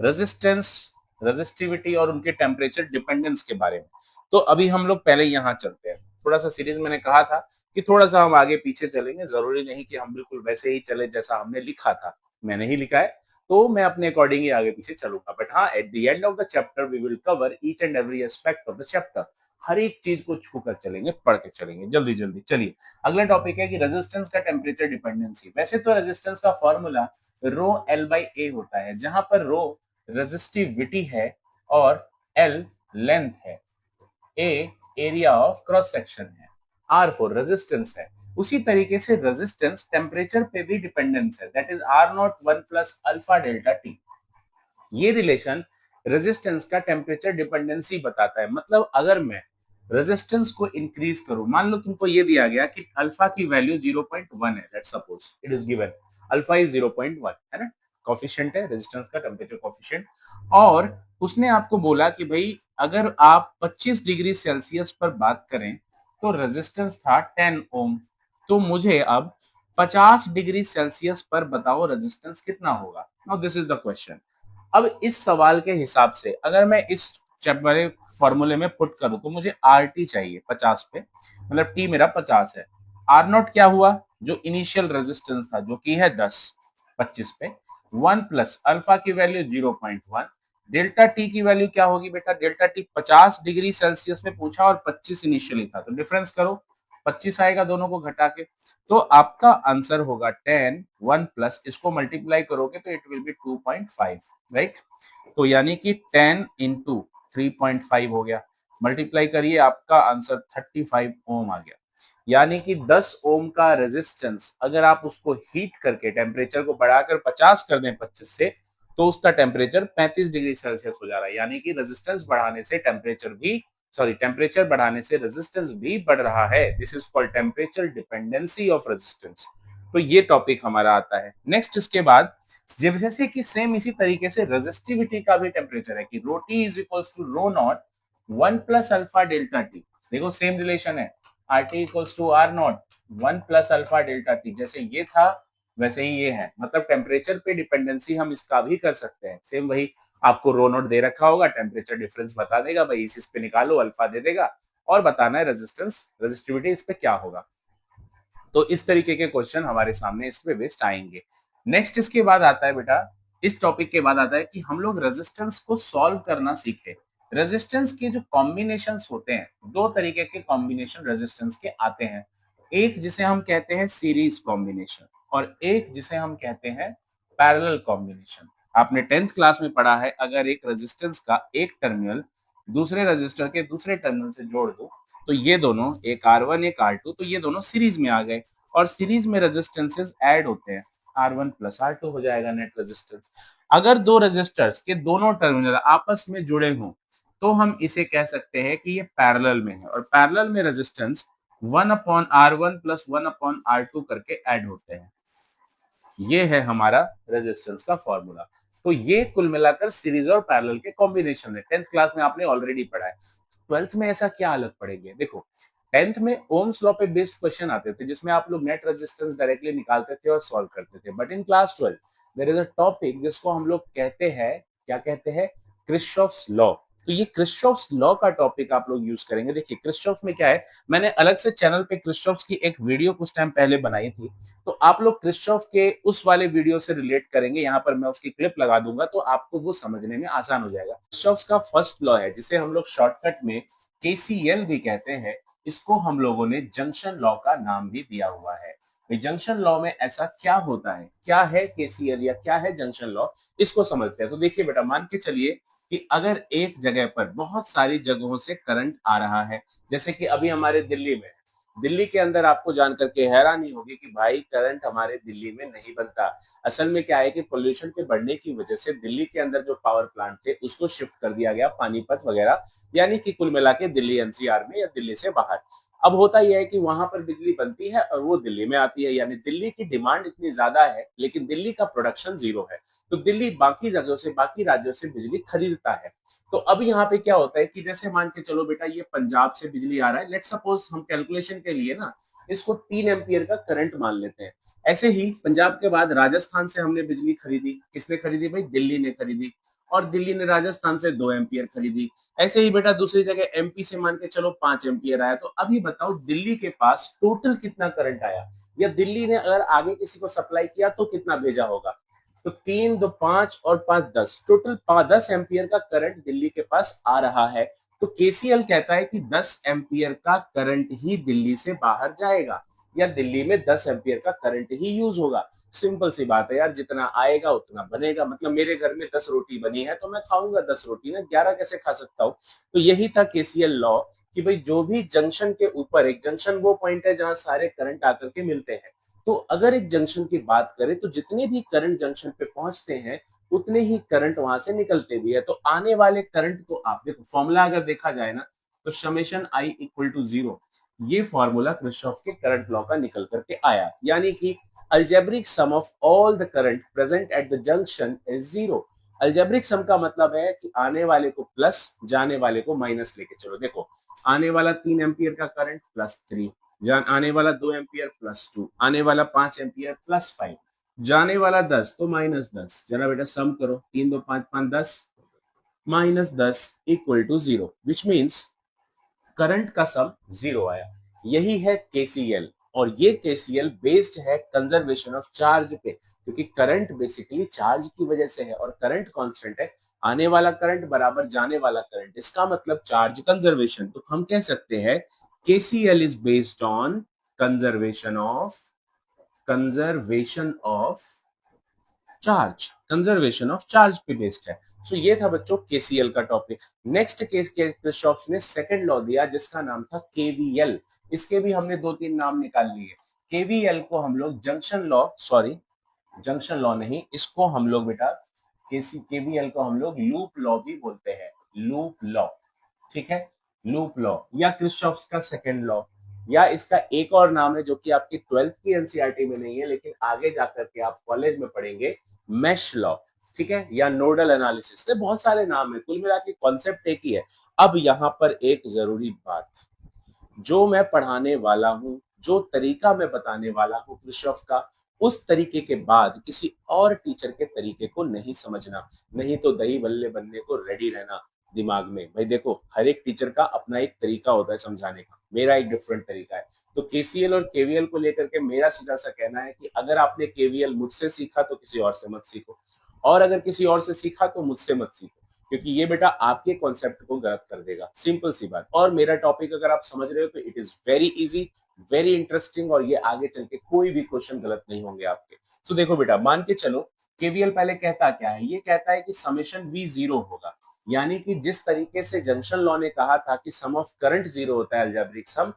रेजिस्टेंस, रेजिस्टिविटी और उनके टेम्परेचर डिपेंडेंस के बारे में। तो अभी हम लोग पहले यहाँ चलते हैं। थोड़ा सा सीरीज मैंने कहा था कि थोड़ा सा हम आगे पीछे चलेंगे, जरूरी नहीं कि हम बिल्कुल वैसे ही चले जैसा हमने लिखा था। मैंने ही लिखा है तो मैं अपने अकॉर्डिंग ही आगे पीछे चलूंगा, बट हाँ at the end of the chapter we will cover each and every aspect of the chapter. हर एक चीज को छूकर चलेंगे, पढ़ के चलेंगे जल्दी जल्दी। चलिए अगला टॉपिक है कि रेजिस्टेंस का टेम्परेचर डिपेंडेंसी। वैसे तो रेजिस्टेंस का formula row L by A होता है, जहां पर रो रेजिस्टिविटी है और एल लेंथ है। ए एरिया ऑफ क्रॉस सेक्शन है, R4 रेजिस्टेंस है। उसी तरीके से रेजिस्टेंस टेम्परेचर पे भी डिपेंडेंस है, that is R01 plus alpha delta T. ये रिलेशन रेजिस्टेंस का टेम्परेचर डिपेंडेंसी बताता है। मतलब अगर मैं रेजिस्टेंस को इंक्रीज करूं, मान लो तुमको ये दिया गया कि अल्फा की वैल्यू 0.1 है, let's suppose it is given alpha is 0.1 है ना, कोफिशिएंट है रेजिस्टेंस का टेम्परेचर कोफिशिएंट। और उसने आपको बोला कि भाई अगर आप 25 डिग्री सेल्सियस पर बात करें तो रेजिस्टेंस था 10 ओम। तो मुझे अब 50 डिग्री सेल्सियस पर बताओ रेजिस्टेंस कितना होगा। Now this is the question. अब इस सवाल के हिसाब से अगर मैं इस वाले फॉर्मूले में पुट करूं तो मुझे आर टी चाहिए 50 पे, मतलब टी मेरा 50 है। आर नॉट क्या हुआ, जो इनिशियल रेजिस्टेंस था जो कि है 10 25 पे, 1 प्लस अल्फा की वैल्यू 0.1, डेल्टा टी की वैल्यू क्या होगी बेटा, डेल्टा टी 50 डिग्री सेल्सियस में पूछा और 25 इनिशियली था, तो डिफरेंस करो 25 आएगा दोनों को घटा के, तो आपका आंसर होगा 10, 1 प्लस इसको मल्टीप्लाई करोगे तो इट विल बी 2.5, राइट। तो यानी कि 10 इंटू 3.5 हो गया, मल्टीप्लाई करिए आपका आंसर 35 ओम आ गया। यानी कि 10 ओम का रेजिस्टेंस अगर आप उसको हीट करके टेम्परेचर को बढ़ाकर 50 कर दें 25 से, तो उसका टेम्परेचर 35 डिग्री सेल्सियस हो जा रहा है। यानी कि रेजिस्टेंस बढ़ाने से टेम्परेचर भी, सॉरी टेम्परेचर बढ़ाने से रेजिस्टेंस भी बढ़ रहा है। This is called temperature dependency of resistance. तो ये टॉपिक हमारा आता है। नेक्स्ट इसके बाद जैसे कि सेम इसी तरीके से रेजिस्टिविटी का भी टेम्परेचर है कि rho t is equals to rho not 1 plus alpha delta t. देखो सेम रिलेशन है, R T equals to R not 1 plus alpha delta t, जैसे ये था वैसे ही ये है। मतलब टेम्परेचर पे डिपेंडेंसी हम इसका भी कर सकते हैं। सेम वही आपको रो नोट दे रखा होगा, टेम्परेचर डिफरेंस बता देगा, भाई इस पे निकालो अल्फा दे देगा और बताना है रेजिस्टेंस रेजिस्टिविटी इस पे क्या होगा। तो इस तरीके के क्वेश्चन हमारे सामने इस पे बेस्ड आएंगे। नेक्स्ट इसके बाद आता है बेटा, इस टॉपिक के बाद आता है कि हम लोग रेजिस्टेंस को सॉल्व करना सीखे। रेजिस्टेंस के जो कॉम्बिनेशंस होते हैं, दो तरीके के कॉम्बिनेशन रेजिस्टेंस के आते हैं। एक जिसे हम कहते हैं सीरीज कॉम्बिनेशन और एक जिसे हम कहते हैं पैरेलल कॉम्बिनेशन। आपने 10th क्लास में पढ़ा है, अगर एक रेजिस्टेंस का एक टर्मिनल दूसरे रेजिस्टर के दूसरे टर्मिनल से जोड़ दो तो ये दोनों, एक R1 एक R2, तो ये दोनों सीरीज में आ गए और सीरीज में रेजिस्टेंसेस ऐड होते हैं, R1 प्लस R2 हो जाएगा नेट रेजिस्टेंस। अगर दो रेजिस्टर्स के दोनों टर्मिनल आपस में जुड़े हों तो हम इसे कह सकते हैं कि ये पैरेलल में है और पैरेलल में रेजिस्टेंस 1/R1 प्लस 1/R2 करके ऐड होते हैं। ये है हमारा रेजिस्टेंस का फॉर्मूला। तो ये कुल मिलाकर सीरीज और पैरेलल के कॉम्बिनेशन है। 10th क्लास में आपने ऑलरेडी पढ़ा है। 12th में ऐसा क्या अलग पड़ेगी, देखो 10th में ओम्स लॉ पे बेस्ड क्वेश्चन आते थे जिसमें आप लोग नेट रेजिस्टेंस डायरेक्टली निकालते थे और सॉल्व करते थे। But in class 12 there is a topic जिसको हम लोग कहते हैं, क्या कहते हैं, क्रिस्चॉफ्स लॉ। तो ये क्रिस्चॉफ्स लॉ का टॉपिक आप लोग यूज करेंगे। देखिए क्रिस्चॉफ्स में क्या है, मैंने अलग से चैनल पे क्रिस्चॉफ्स की एक वीडियो कुछ टाइम पहले बनाई थी, तो आप लोग क्रिस्चॉफ के उस वाले वीडियो से रिलेट करेंगे। यहाँ पर मैं उसकी क्लिप लगा दूंगा तो आपको वो समझने में आसान हो जाएगा। क्रिस्चॉफ का फर्स्ट लॉ है जिसे हम लोग शॉर्टकट में केसीएल भी कहते हैं। इसको हम लोगों ने जंक्शन लॉ का नाम भी दिया हुआ है। जंक्शन लॉ में ऐसा क्या होता है, क्या है केसीएल या क्या है जंक्शन लॉ, इसको समझते हैं। तो देखिए बेटा, मान के चलिए कि अगर एक जगह पर बहुत सारी जगहों से करंट आ रहा है, जैसे कि अभी हमारे दिल्ली में, दिल्ली के अंदर आपको जान करके हैरानी होगी कि भाई करंट हमारे दिल्ली में नहीं बनता। असल में क्या है कि पोल्यूशन के बढ़ने की वजह से दिल्ली के अंदर जो पावर प्लांट थे उसको शिफ्ट कर दिया गया पानीपत वगैरह, यानी कि कुल मिला के दिल्ली एनसीआर में या दिल्ली से बाहर। अब होता यह है कि वहां पर बिजली बनती है और वो दिल्ली में आती है, यानी दिल्ली की डिमांड इतनी ज्यादा है लेकिन दिल्ली का प्रोडक्शन जीरो है। तो दिल्ली बाकी जगहों से, बाकी राज्यों से बिजली खरीदता है। तो अब यहाँ पे क्या होता है कि जैसे मान के चलो बेटा, ये पंजाब से बिजली आ रहा है, लेट सपोज हम कैलकुलेशन के लिए ना इसको 3 एम्पियर का करंट मान लेते हैं। ऐसे ही पंजाब के बाद राजस्थान से हमने बिजली खरीदी, किसने खरीदी भाई, दिल्ली ने खरीदी, और दिल्ली ने राजस्थान से 2 एम्पियर खरीदी। ऐसे ही बेटा दूसरी जगह एमपी से मान के चलो 5 एम्पियर आया। तो अभी बताओ दिल्ली के पास टोटल कितना करंट आया, या दिल्ली ने अगर आगे किसी को सप्लाई किया तो कितना भेजा होगा। तो 3 2 5 और 5 10, टोटल 10 एम्पियर का करंट दिल्ली के पास आ रहा है। तो केसीएल कहता है कि 10 एम्पियर का करंट ही दिल्ली से बाहर जाएगा, या दिल्ली में 10 एम्पियर का करंट ही यूज होगा। सिंपल सी बात है यार, जितना आएगा उतना बनेगा। मतलब मेरे घर में 10 रोटी बनी है तो मैं खाऊंगा 10 रोटी ना, 11 कैसे खा सकता हूँ। तो यही था केसीएल लॉ कि भाई जो भी जंक्शन के ऊपर, एक जंक्शन वो पॉइंट है जहां सारे करंट आकर के मिलते हैं, तो अगर एक जंक्शन की बात करें तो जितने भी करंट जंक्शन पे पहुंचते हैं उतने ही करंट वहां से निकलते भी है। तो आने वाले करंट को आप देखो, फॉर्मूला अगर देखा जाए ना, तो समेशन आई इक्वल टू 0, ये फॉर्मूला किरचॉफ के करंट लॉ का निकल करके आया, यानी कि algebraic sum of all the current present at the junction is 0। Algebraic sum का मतलब है कि आने वाले को प्लस, जाने वाले को माइनस लेके चलो। देखो, आने वाला 3 एम्पियर का करंट +3, आने वाला 2 एम्पियर +2, आने वाला 5 एम्पियर +5, जाने वाला 10 तो -10। जरा बेटा सम करो, 3 2 5 5 10, -10 equal to 0, which means current का सम 0 आया। यही है केसीएल, और ये केसीएल बेस्ड है कंजर्वेशन ऑफ चार्ज पे, क्योंकि करंट बेसिकली चार्ज की वजह से है और करंट कांस्टेंट है। आने वाला करंट बराबर जाने वाला करंट, इसका मतलब चार्ज कंजर्वेशन। तो हम कह सकते हैं KCL is based on conservation of conservation of charge पे बेस्ड है। सो ये था बच्चों केसीएल का टॉपिक। नेक्स्ट केस के किरचॉफ ने सेकंड लॉ दिया जिसका नाम था केवीएल। इसके भी हमने 2-3 नाम निकाल लिए। केवीएल को हम लोग जंक्शन लॉ नहीं, इसको हम लोग बेटा केवीएल को हम लोग लूप लॉ भी बोलते हैं, लूप लॉ। ठीक है, लूप लॉ या किरचॉफ का सेकंड लॉ, या इसका एक और नाम है जो कि आपकी 12th की एनसीईआरटी में नहीं है लेकिन आगे जाकर के आप कॉलेज में पढ़ेंगे, मेश लॉ। ठीक है, या नोडल एनालिसिस। तो बहुत सारे नाम है, कुल मिला के कॉन्सेप्ट एक ही है। अब यहाँ पर एक जरूरी बात, जो मैं पढ़ाने वाला हूं, जो तरीका मैं बताने वाला हूं किरचॉफ का, उस तरीके के बाद किसी और टीचर के तरीके को नहीं समझना, नहीं तो दही बल्ले बनने को रेडी रहना दिमाग में। भाई देखो, हर एक टीचर का अपना एक तरीका होता है समझाने का, मेरा एक डिफरेंट तरीका है। तो केसीएल और केवीएल को लेकर के मेरा सीधा सा कहना है कि अगर आपने केवीएल मुझसे सीखा तो किसी और से मत सीखो, और अगर किसी और से सीखा तो मुझसे मत सीखो, क्योंकि ये बेटा आपके कॉन्सेप्ट को गलत कर देगा, सिंपल सी बात। और मेरा टॉपिक अगर आप समझ रहे हो तो it is very easy, very interesting, और ये आगे चल के कोई भी क्वेश्चन गलत नहीं होंगे आपके। तो देखो बेटा, मान के चलो केवीएल पहले कहता क्या है, ये कहता है कि समेशन v 0 होगा, यानी कि जिस तरीके से जंक्शन लॉ ने कहा था कि सम ऑफ करंट 0 होता है अलजेब्रिक सम,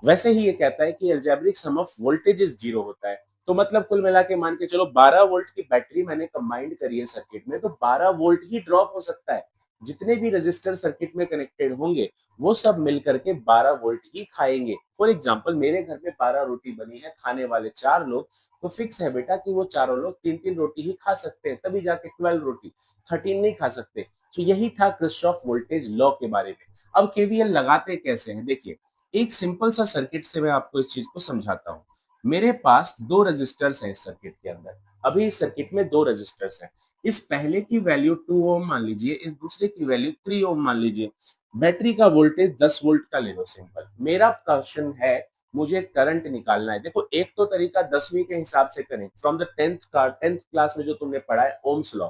वैसे ही ये कहता है कि अलजेब्रिक सम ऑफ वोल्टेजेस 0 होता है। तो मतलब कुल मिला के मान के चलो 12 वोल्ट की बैटरी मैंने कंबाइंड करी है सर्किट में, तो 12 वोल्ट ही ड्रॉप हो सकता है। जितने भी रजिस्टर सर्किट में कनेक्टेड होंगे वो सब मिलकर के 12 वोल्ट ही खाएंगे। फॉर एग्जांपल, मेरे घर में 12 रोटी बनी है, खाने वाले 4 लोग, तो फिक्स है बेटा कि वो चारों लोग 3-3 रोटी ही खा सकते हैं, तभी जाके 12 रोटी, 13 नहीं खा सकते। तो यही था किरचॉफ वोल्टेज लॉ के बारे में। अब केवीएल लगाते कैसे हैं, देखिए, एक सिंपल सा सर्किट से मैं आपको इस चीज को समझाता हूं। मेरे पास 2 रजिस्टर्स हैं इस सर्किट के अंदर। अभी इस सर्किट में 2 रजिस्टर्स हैं। इस पहले की वैल्यू 2 ओम मान लीजिए, इस दूसरे की वैल्यू 3 ओम मान लीजिए। बैटरी का वोल्टेज 10 वोल्ट का ले लो, सिंपल। मेरा क्वेश्चन है, मुझे करंट निकालना है। देखो, एक तो तरीका 10वीं के हिसाब से करें, फ्रॉम द 10th क्लास में जो तुमने पढ़ा है ओम्स लॉ,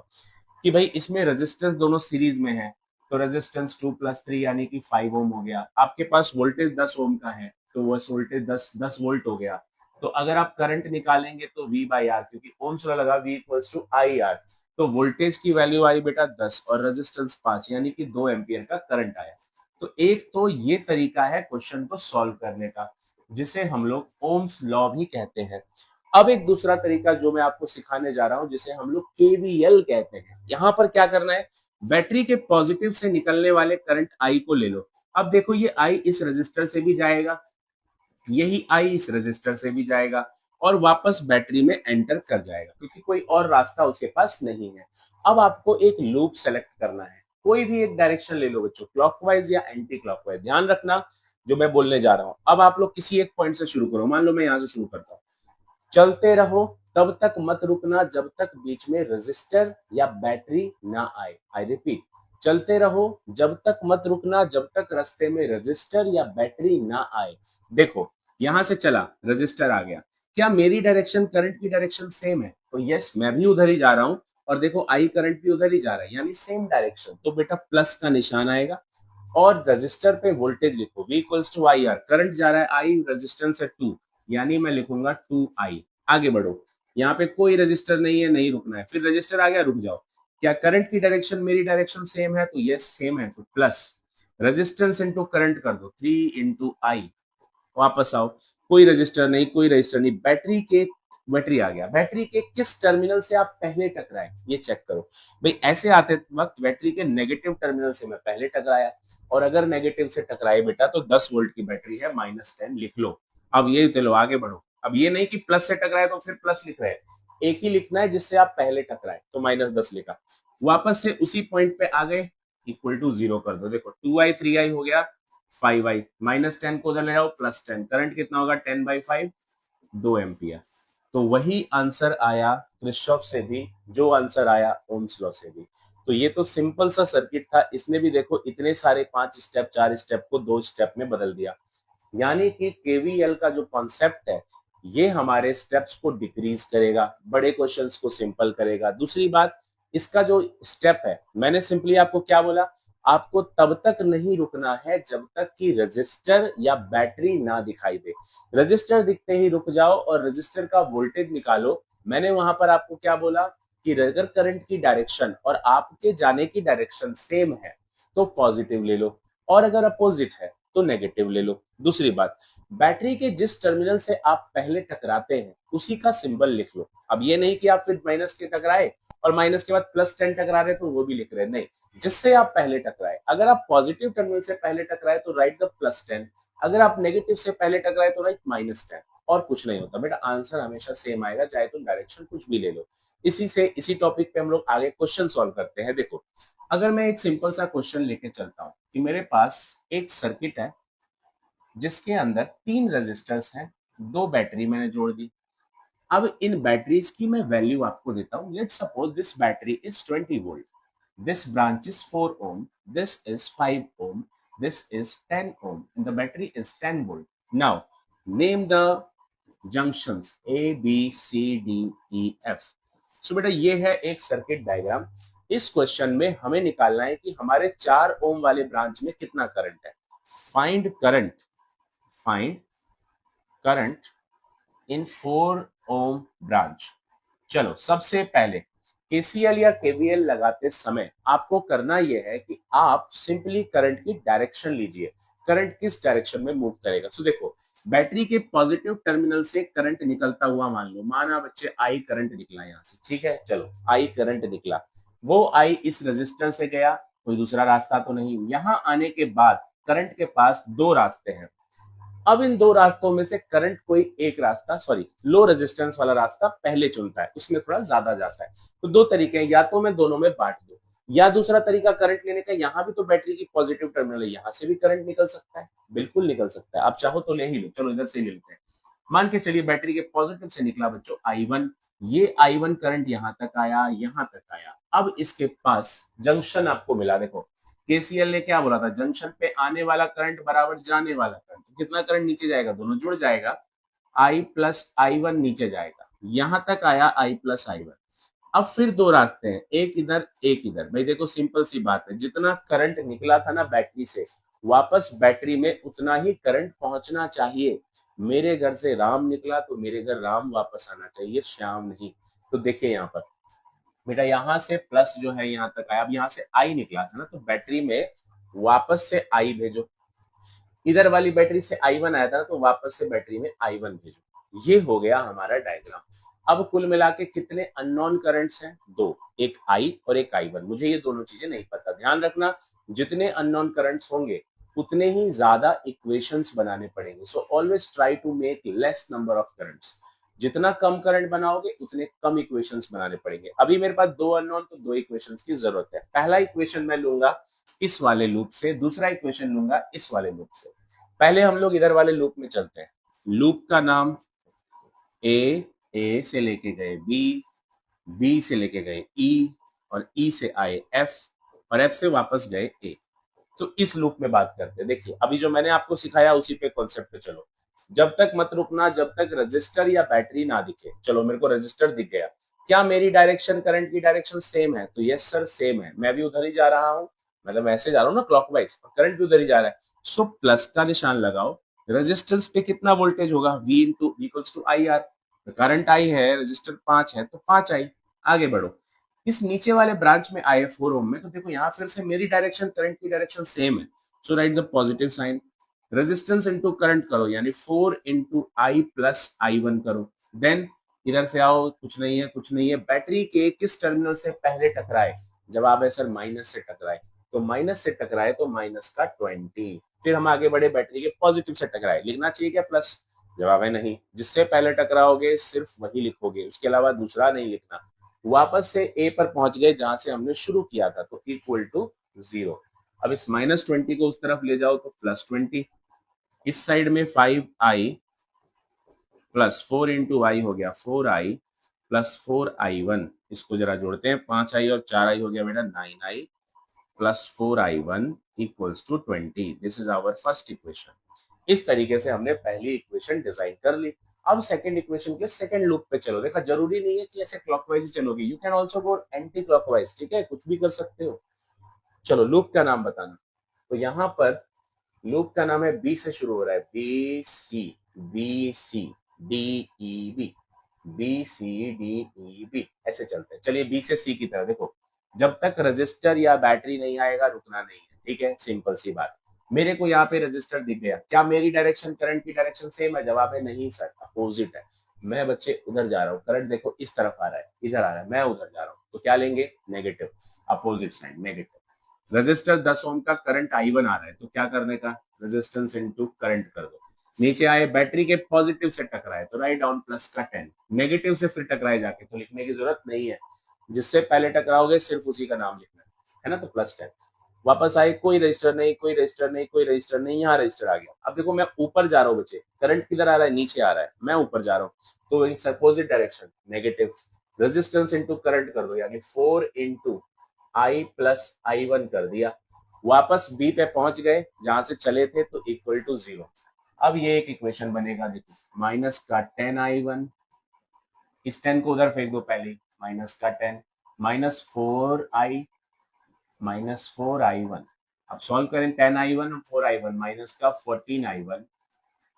कि भाई इसमें रेजिस्टेंस दोनों सीरीज में है, तो रेजिस्टेंस 2+3 यानी कि 5 ओम हो गया। आपके पास वोल्टेज 10 ओम का है, तो वो वोल्टेज 10 वोल्ट हो गया। तो अगर आप करंट निकालेंगे तो V बाई आर, क्योंकि ओम्स लॉ लगा V equals to I R, तो वोल्टेज की वैल्यू आई बेटा 10 और रेजिस्टेंस 5, यानी कि 2 एम्पियर का करंट आया। तो एक तो ये तरीका है क्वेश्चन को सॉल्व करने का, जिसे हम लोग ओम्स लॉ भी कहते हैं। अब एक दूसरा तरीका जो मैं आपको सिखाने जा रहा हूं, जिसे हम लोग केवीएल कहते हैं। यहां पर क्या करना है, बैटरी के पॉजिटिव से निकलने वाले करंट आई को ले लो। अब देखो, ये आई इस रजिस्टर से भी जाएगा, यही आई इस रजिस्टर से भी जाएगा, और वापस बैटरी में एंटर कर जाएगा, क्योंकि कोई और रास्ता उसके पास नहीं है। अब आपको एक लूप सेलेक्ट करना है, कोई भी एक डायरेक्शन ले लो बच्चों, क्लॉकवाइज या एंटी क्लॉकवाइज, ध्यान रखना जो मैं बोलने जा रहा हूं। अब आप लोग किसी एक पॉइंट से शुरू करो, मान लो मैं यहां से शुरू करता हूं। चलते रहो तब तक मत रुकना जब तक बीच में रजिस्टर या बैटरी ना आए। आई रिपीट, चलते रहो जब तक मत रुकना जब तक रास्ते में रजिस्टर या बैटरी ना आए। देखो, यहां से चला, रजिस्टर आ गया, क्या मेरी डायरेक्शन करंट की डायरेक्शन सेम है? तो यस, मैं भी उधर ही जा रहा हूं, और देखो आई करंट भी उधर ही जा रहा है, यानी सेम डायरेक्शन। तो बेटा प्लस का निशान आएगा, और रजिस्टर पे वोल्टेज लिखो, V equals to I R, current जा रहा है आई, रेजिस्टेंस है 2, यानी मैं लिखूंगा 2i। आगे बढ़ो, यहाँ पे कोई रजिस्टर नहीं है, नहीं रुकना है। फिर रजिस्टर आ गया, रुक जाओ। क्या करंट की डायरेक्शन मेरी डायरेक्शन सेम है? तो यस सेम है, तो प्लस। रेजिस्टेंस इंटू करंट कर दो, 3 इंटू आई। वापस आओ, कोई रजिस्टर नहीं, कोई रजिस्टर नहीं, बैटरी आ गया। बैटरी के किस टर्मिनल से आप पहले टकराए ये चेक करो। भाई ऐसे आते वक्त बैटरी के नेगेटिव टर्मिनल से मैं पहले टकराया, और अगर नेगेटिव से टकराए बेटा तो 10 वोल्ट की बैटरी है, -10 लिख लो। अब ये चलो आगे बढ़ो, अब ये नहीं कि प्लस से टकराए तो फिर प्लस लिख रहे हैं, एक ही लिखना है जिससे आप पहले टकराए, तो -10 लिखा। वापस से उसी पॉइंट पे आ गए, इक्वल टू 0 कर दो। देखो 2i 3i हो गया, 5i, -10 को उधर ले जाओ, +10, करंट कितना होगा 10/5, 2 एम्पियर। तो वही आंसर आया क्रिश्चॉफ से भी जो आंसर आया ओम्स लॉ से भी। तो ये तो सिंपल सा सर्किट था, इसने भी देखो इतने सारे 5 स्टेप 4 स्टेप को 2 स्टेप में बदल दिया। यानी कि केवीएल का जो कॉन्सेप्ट है ये हमारे स्टेप्स को डिक्रीज करेगा, बड़े क्वेश्चंस को सिंपल करेगा। दूसरी बात, इसका जो स्टेप है, मैंने सिंपली आपको क्या बोला, आपको तब तक नहीं रुकना है जब तक कि रजिस्टर या बैटरी ना दिखाई दे। रजिस्टर दिखते ही रुक जाओ और रजिस्टर का वोल्टेज निकालो। मैंने वहां पर आपको क्या बोला कि अगर करंट की डायरेक्शन और आपके जाने की डायरेक्शन सेम है तो पॉजिटिव ले लो, और अगर अपोजिट है तो नेगेटिव ले लो। दूसरी बात, बैटरी के जिस टर्मिनल से आप पहले टकराते हैं उसी का सिंबल लिख लो। अब ये नहीं कि आप फिर माइनस के टकराए और माइनस के बाद +10 टकरा रहे तो वो भी लिख रहे, नहीं, जिससे आप पहले टकराए। अगर आप पॉजिटिव टर्मिनल से पहले टकराए तो राइट द +10, अगर आप नेगेटिव से पहले टकराए तो राइट -10, और कुछ नहीं होता बेटा, आंसर हमेशा सेम आएगा, चाहे तुम डायरेक्शन कुछ भी ले लो। इसी टॉपिक पे हम लोग आगे क्वेश्चन सॉल्व करते हैं। देखो, अगर मैं एक सिंपल सा क्वेश्चन लेके चलता हूँ कि मेरे पास एक सर्किट है जिसके अंदर 3 रेजिस्टर्स हैं, 2 बैटरी मैंने जोड़ दी। अब इन बैटरीज की मैं वैल्यू आपको देता हूं। Let's suppose this battery is 20 volt, this branch is 4 ohm, this is 5 ohm, this is 10 ohm, and the battery is 10 volt. Now name the junctions A B C D E F. सो बेटा ये है एक circuit diagram. इस question में हमें निकालना है कि हमारे 4 ओम वाले ब्रांच में कितना करंट है। Find current, find current in 4 ohm branch. चलो सबसे पहले केसीएल या केवीएल लगाते समय आपको करना यह है कि आप सिंपली करंट की डायरेक्शन लीजिए, करंट किस डायरेक्शन में मूव करेगा। तो देखो, बैटरी के पॉजिटिव टर्मिनल से करंट निकलता हुआ मान लो, माना बच्चे आई करंट निकला यहां से, ठीक है, चलो आई करंट निकला, वो आई इस रेजिस्टर से गया, कोई दूसरा रास्ता तो नहीं। यहां आने के बाद करंट के पास 2 रास्ते हैं। अब इन 2 रास्तों में से करंट कोई एक रास्ता, सॉरी लो रेजिस्टेंस वाला रास्ता पहले चुनता है, उसमें थोड़ा ज्यादा जाता है। तो 2 तरीके हैं, या तो मैं दोनों में बांट दूं, या दूसरा तरीका करंट लेने का, यहां भी तो बैटरी की पॉजिटिव टर्मिनल है, यहां से भी करंट निकल सकता है, बिल्कुल निकल सकता है, आप चाहो तो ले ही लो। चलो इधर से ले लेते हैं। मान के चलिए बैटरी के पॉजिटिव से निकला बच्चों I1, ये I1 करंट यहां तक आया, यहां तक आया। अब इसके पास जंक्शन आपको मिला, देखो केसीएल ने क्या बोला था, जंक्शन पे आने वाला करंट बराबर जाने वाला करंट, कितना करंट नीचे जाएगा, दोनों जुड़ जाएगा, I+I1 नीचे जाएगा, यहां तक आया I+I1। अब फिर 2 रास्ते हैं, एक इधर एक इधर। भाई देखो सिंपल सी बात है, जितना करंट निकला था ना बैटरी से, वापस बैटरी में उतना ही करंट पहुंचना चाहिए। मेरे घर से राम निकला तो मेरे घर राम वापस आना चाहिए, श्याम नहीं। तो देखिए यहाँ पर बेटा, यहाँ से प्लस जो है यहाँ तक आया, अब यहाँ से आई निकला था ना, तो बैटरी में वापस से आई भेजो। इधर वाली बैटरी से I1 आया था ना, तो वापस से बैटरी में I1 भेजो। ये हो गया हमारा डायग्राम। अब कुल मिला के कितने अननोन करंट्स हैं, 2, एक I और एक I1। मुझे ये दोनों चीजें नहीं पता, ध्यान रखना, जितने अननोन करंट्स होंगे उतने ही ज्यादा इक्वेशंस बनाने पड़ेंगे। So always try to make less number of currents. जितना कम करंट बनाओगे उतने कम इक्वेशंस बनाने पड़ेंगे। अभी मेरे पास 2 अननोन, तो 2 इक्वेशंस की जरूरत है। पहला इक्वेशन मैं लूंगा इस वाले लूप से, दूसरा इक्वेशन लूंगा इस वाले लूप से। पहले हम लोग इधर वाले लूप में चलते हैं। लूप का नाम ए से लेके गए बी से लेके गए ई, और ई से आए एफ, और एफ से वापस गए ए। तो इस लूप में बात करते हैं। देखिए अभी जो मैंने आपको सिखाया उसी पे कॉन्सेप्ट पे चलो। जब तक मत रुकना जब तक रजिस्टर या बैटरी ना दिखे। चलो मेरे को रजिस्टर दिख गया, क्या मेरी डायरेक्शन करंट की डायरेक्शन सेम है, तो यस सर सेम है, मैं भी उधर ही जा रहा हूँ, मतलब ऐसे जा रहा हूँ ना क्लॉकवाइज, करंट भी उधर ही जा रहा है। सो प्लस का निशान लगाओ। रेजिस्टेंस पे कितना वोल्टेज होगा, V into equals to I R. Current आई है, रजिस्टर 5 है तो 5 आई। आगे बढ़ो, इस नीचे वाले ब्रांच में आए 4 ओम में, तो देखो यहाँ फिर से मेरी डायरेक्शन करंट की डायरेक्शन सेम है, so write the positive sign. Resistance into current करो, यानी 4 इंटू आई प्लस I1 करो। देन इधर से आओ, कुछ नहीं है कुछ नहीं है, बैटरी के किस टर्मिनल से पहले टकराए? जवाब है सर माइनस से टकराए। तो माइनस से टकराए तो माइनस का 20। फिर हम आगे बढ़े, बैटरी के पॉजिटिव से टकराए, लिखना चाहिए क्या प्लस? जवाब है नहीं, जिससे पहले टकराओगे सिर्फ वही लिखोगे, उसके अलावा दूसरा नहीं लिखना। वापस से ए पर पहुंच गए जहां से हमने शुरू किया था, तो इक्वल टू 0। अब इस -20 को उस तरफ ले जाओ तो +20, इस साइड में 5i प्लस 4 इंटू आई हो गया 4i प्लस 4i1, इसको जरा जोड़ते हैं, 5i और 4i हो गया बेटा 9i plus 4i1 equals to 20। This is our first equation. इस तरीके से हमने पहली इक्वेशन डिजाइन कर ली। अब सेकंड इक्वेशन के सेकंड लूप पे चलो। देखा, जरूरी नहीं है कि ऐसे क्लॉकवाइज ही चलोगे, you can also go anti clockwise, ठीक है, कुछ भी कर सकते हो। चलो लूप का नाम बताना। तो यहाँ पर लूप का नाम है, बी से शुरू हो रहा है, B C D E B, B C D E B, ऐसे चलते हैं। चलिए बी से सी की तरह देखो, जब तक रजिस्टर या बैटरी नहीं आएगा रुकना नहीं है, ठीक है, सिंपल सी बात। मेरे को यहाँ पे रजिस्टर दिख गया, क्या मेरी डायरेक्शन करंट की डायरेक्शन सेम है? जवाब है नहीं सर, अपोजिट है। मैं बच्चे उधर जा रहा हूँ, करंट देखो इस तरफ आ रहा है, इधर आ रहा है, मैं उधर जा रहा हूँ, तो क्या लेंगे? Negative, opposite sign negative. Resistor 10 ohm का करंट I1 आ रहा है, तो क्या करने का? रेजिस्टेंस इनटू करंट कर दो। नीचे आए, बैटरी के पॉजिटिव से टकराए तो राइट डाउन प्लस का 10, नेगेटिव से फिर टकराए जाके तो लिखने की जरूरत नहीं है, जिससे पहले टकराओगे सिर्फ उसी का नाम लिखना है ना, तो +10। वापस आए, कोई रजिस्टर नहीं, कोई रजिस्टर नहीं, कोई रजिस्टर नहीं, यहाँ रजिस्टर आ गया। अब देखो मैं ऊपर जा रहा हूँ बच्चे, करंट किधर आ रहा है? नीचे आ रहा है, मैं ऊपर जा रहा हूँ, तो in opposite direction negative. Resistance into current कर दो, यानी 4 इंटू आई प्लस I1 कर दिया। वापस बी पे पहुंच गए जहां से चले थे, तो इक्वल टू 0। अब ये एक इक्वेशन बनेगा, देखो, माइनस का 10I1, इस 10 को उधर फेंक दो पहले, माइनस का 10 -4i अब सॉल्व करें, 10I1 और 4i1, माइनस का 14I1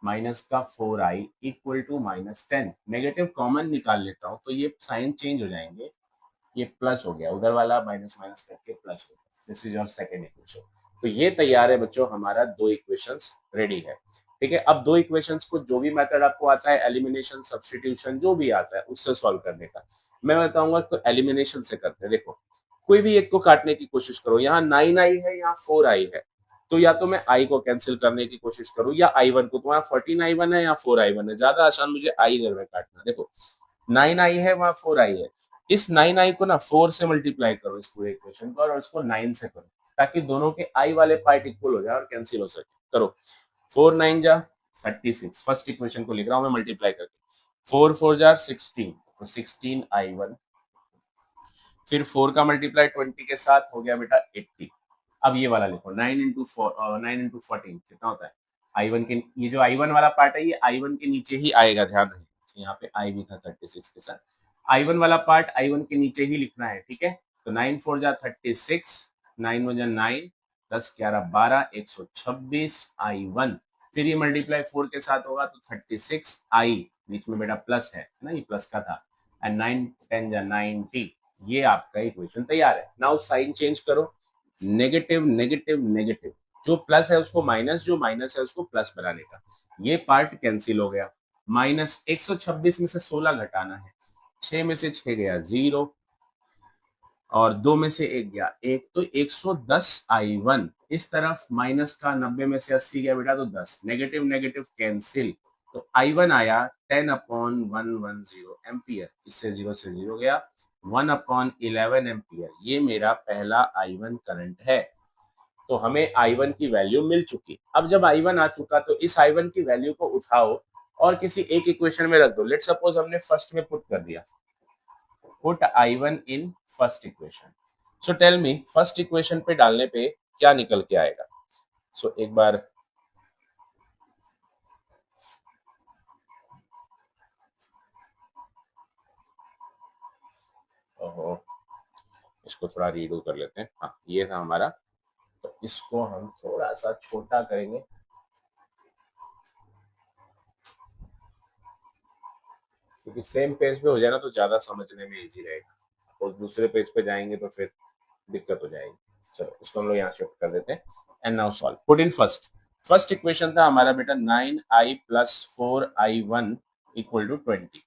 माइनस का 4i equal to -10। Negative common निकाल लेता हूं तो ये साइन चेंज हो जाएंगे, ये प्लस हो गया, उधर वाला माइनस माइनस करके प्लस हो गया। This is your second equation. तो ये तैयार है बच्चों, हमारा दो इक्वेशंस रेडी है, ठीक है। अब दो इक्वेशंस को जो भी मेथड आपको आता है, एलिमिनेशन, सब्स्टिट्यूशन, जो भी आता है उससे सॉल्व करने का मैं बताऊंगा। तो एलिमिनेशन से करते हैं। देखो, कोई भी एक को काटने की कोशिश करो, यहाँ 9i है, यहाँ 4i है, तो या तो मैं i को कैंसिल करने की कोशिश करूं या I1 को, तो वहां 14I1 है या 4I1 है, ज्यादा आसान मुझे i इधर में काटना। देखो 9i है, वहां 4i है, इस 9i को ना 4 से मल्टीप्लाई करो इस पूरे इक्वेशन को, और उसको 9 से करो, ताकि दोनों के i वाले पार्ट इक्वल हो जाए और कैंसिल हो सके। करो, 4 9 जा 36, फर्स्ट इक्वेशन को लिख रहा हूं मैं मल्टीप्लाई करके, 4 4 जा 16, तो 16I1, फिर 4 का मल्टीप्लाई 20 के साथ हो गया बेटा 80। अब ये वाला लिखो, 9 इंटू 14 कितना होता है? I1 के, ये जो I1 वाला पार्ट है ये I1 के नीचे ही आएगा, ध्यान रहे, यहाँ पे I भी था 36 के साथ, I1 वाला पार्ट I1 के नीचे ही लिखना है, ठीक है। तो 9 4 जा 36, 9 1 जा 9, 10 11 12, 126 I1, फिर ये मल्टीप्लाई 4 के साथ होगा तो 36i, बीच में बेटा प्लस है ना, ये प्लस का था, एंड 9 10 जा 90। ये आपका इक्वेशन तैयार है। नाउ साइन चेंज करो, नेगेटिव नेगेटिव नेगेटिव, जो प्लस है उसको माइनस, जो माइनस है उसको प्लस बनाने का, ये पार्ट कैंसिल हो गया। माइनस 126 में से 16 घटाना है, 6 में से 6 गया 0, और 2 में से 1 गया 1, तो 110I1। इस तरफ माइनस का 90 में से 80 गया बेटा, तो 10, नेगेटिव नेगेटिव कैंसिल, तो I1 आया 10/110 एम्पियर, इससे 0 से 0 गया, 1/11 एम्पियर। ये मेरा पहला I1 करंट है। तो हमें I1 की वैल्यू मिल चुकी। अब जब I1 आ चुका तो इस I1 की वैल्यू को उठाओ और किसी एक इक्वेशन में रख दो। लेट्स सपोज हमने फर्स्ट में पुट कर दिया, put I1 in first equation. So tell me, first equation पे डालने पे क्या निकल के आएगा? सो एक बार ओहो, इसको थोड़ा रीडू कर लेते हैं। हाँ, ये था हमारा, तो इसको हम थोड़ा सा छोटा करेंगे, क्योंकि सेम पेज पे हो जाए ना तो ज्यादा समझने में इजी रहेगा, और दूसरे पेज पे जाएंगे तो फिर दिक्कत हो जाएगी। चलो इसको हम लोग यहाँ शिफ्ट कर देते हैं, and now solve, put in first equation था हमारा बेटा 9i plus 4i1 equal to 20।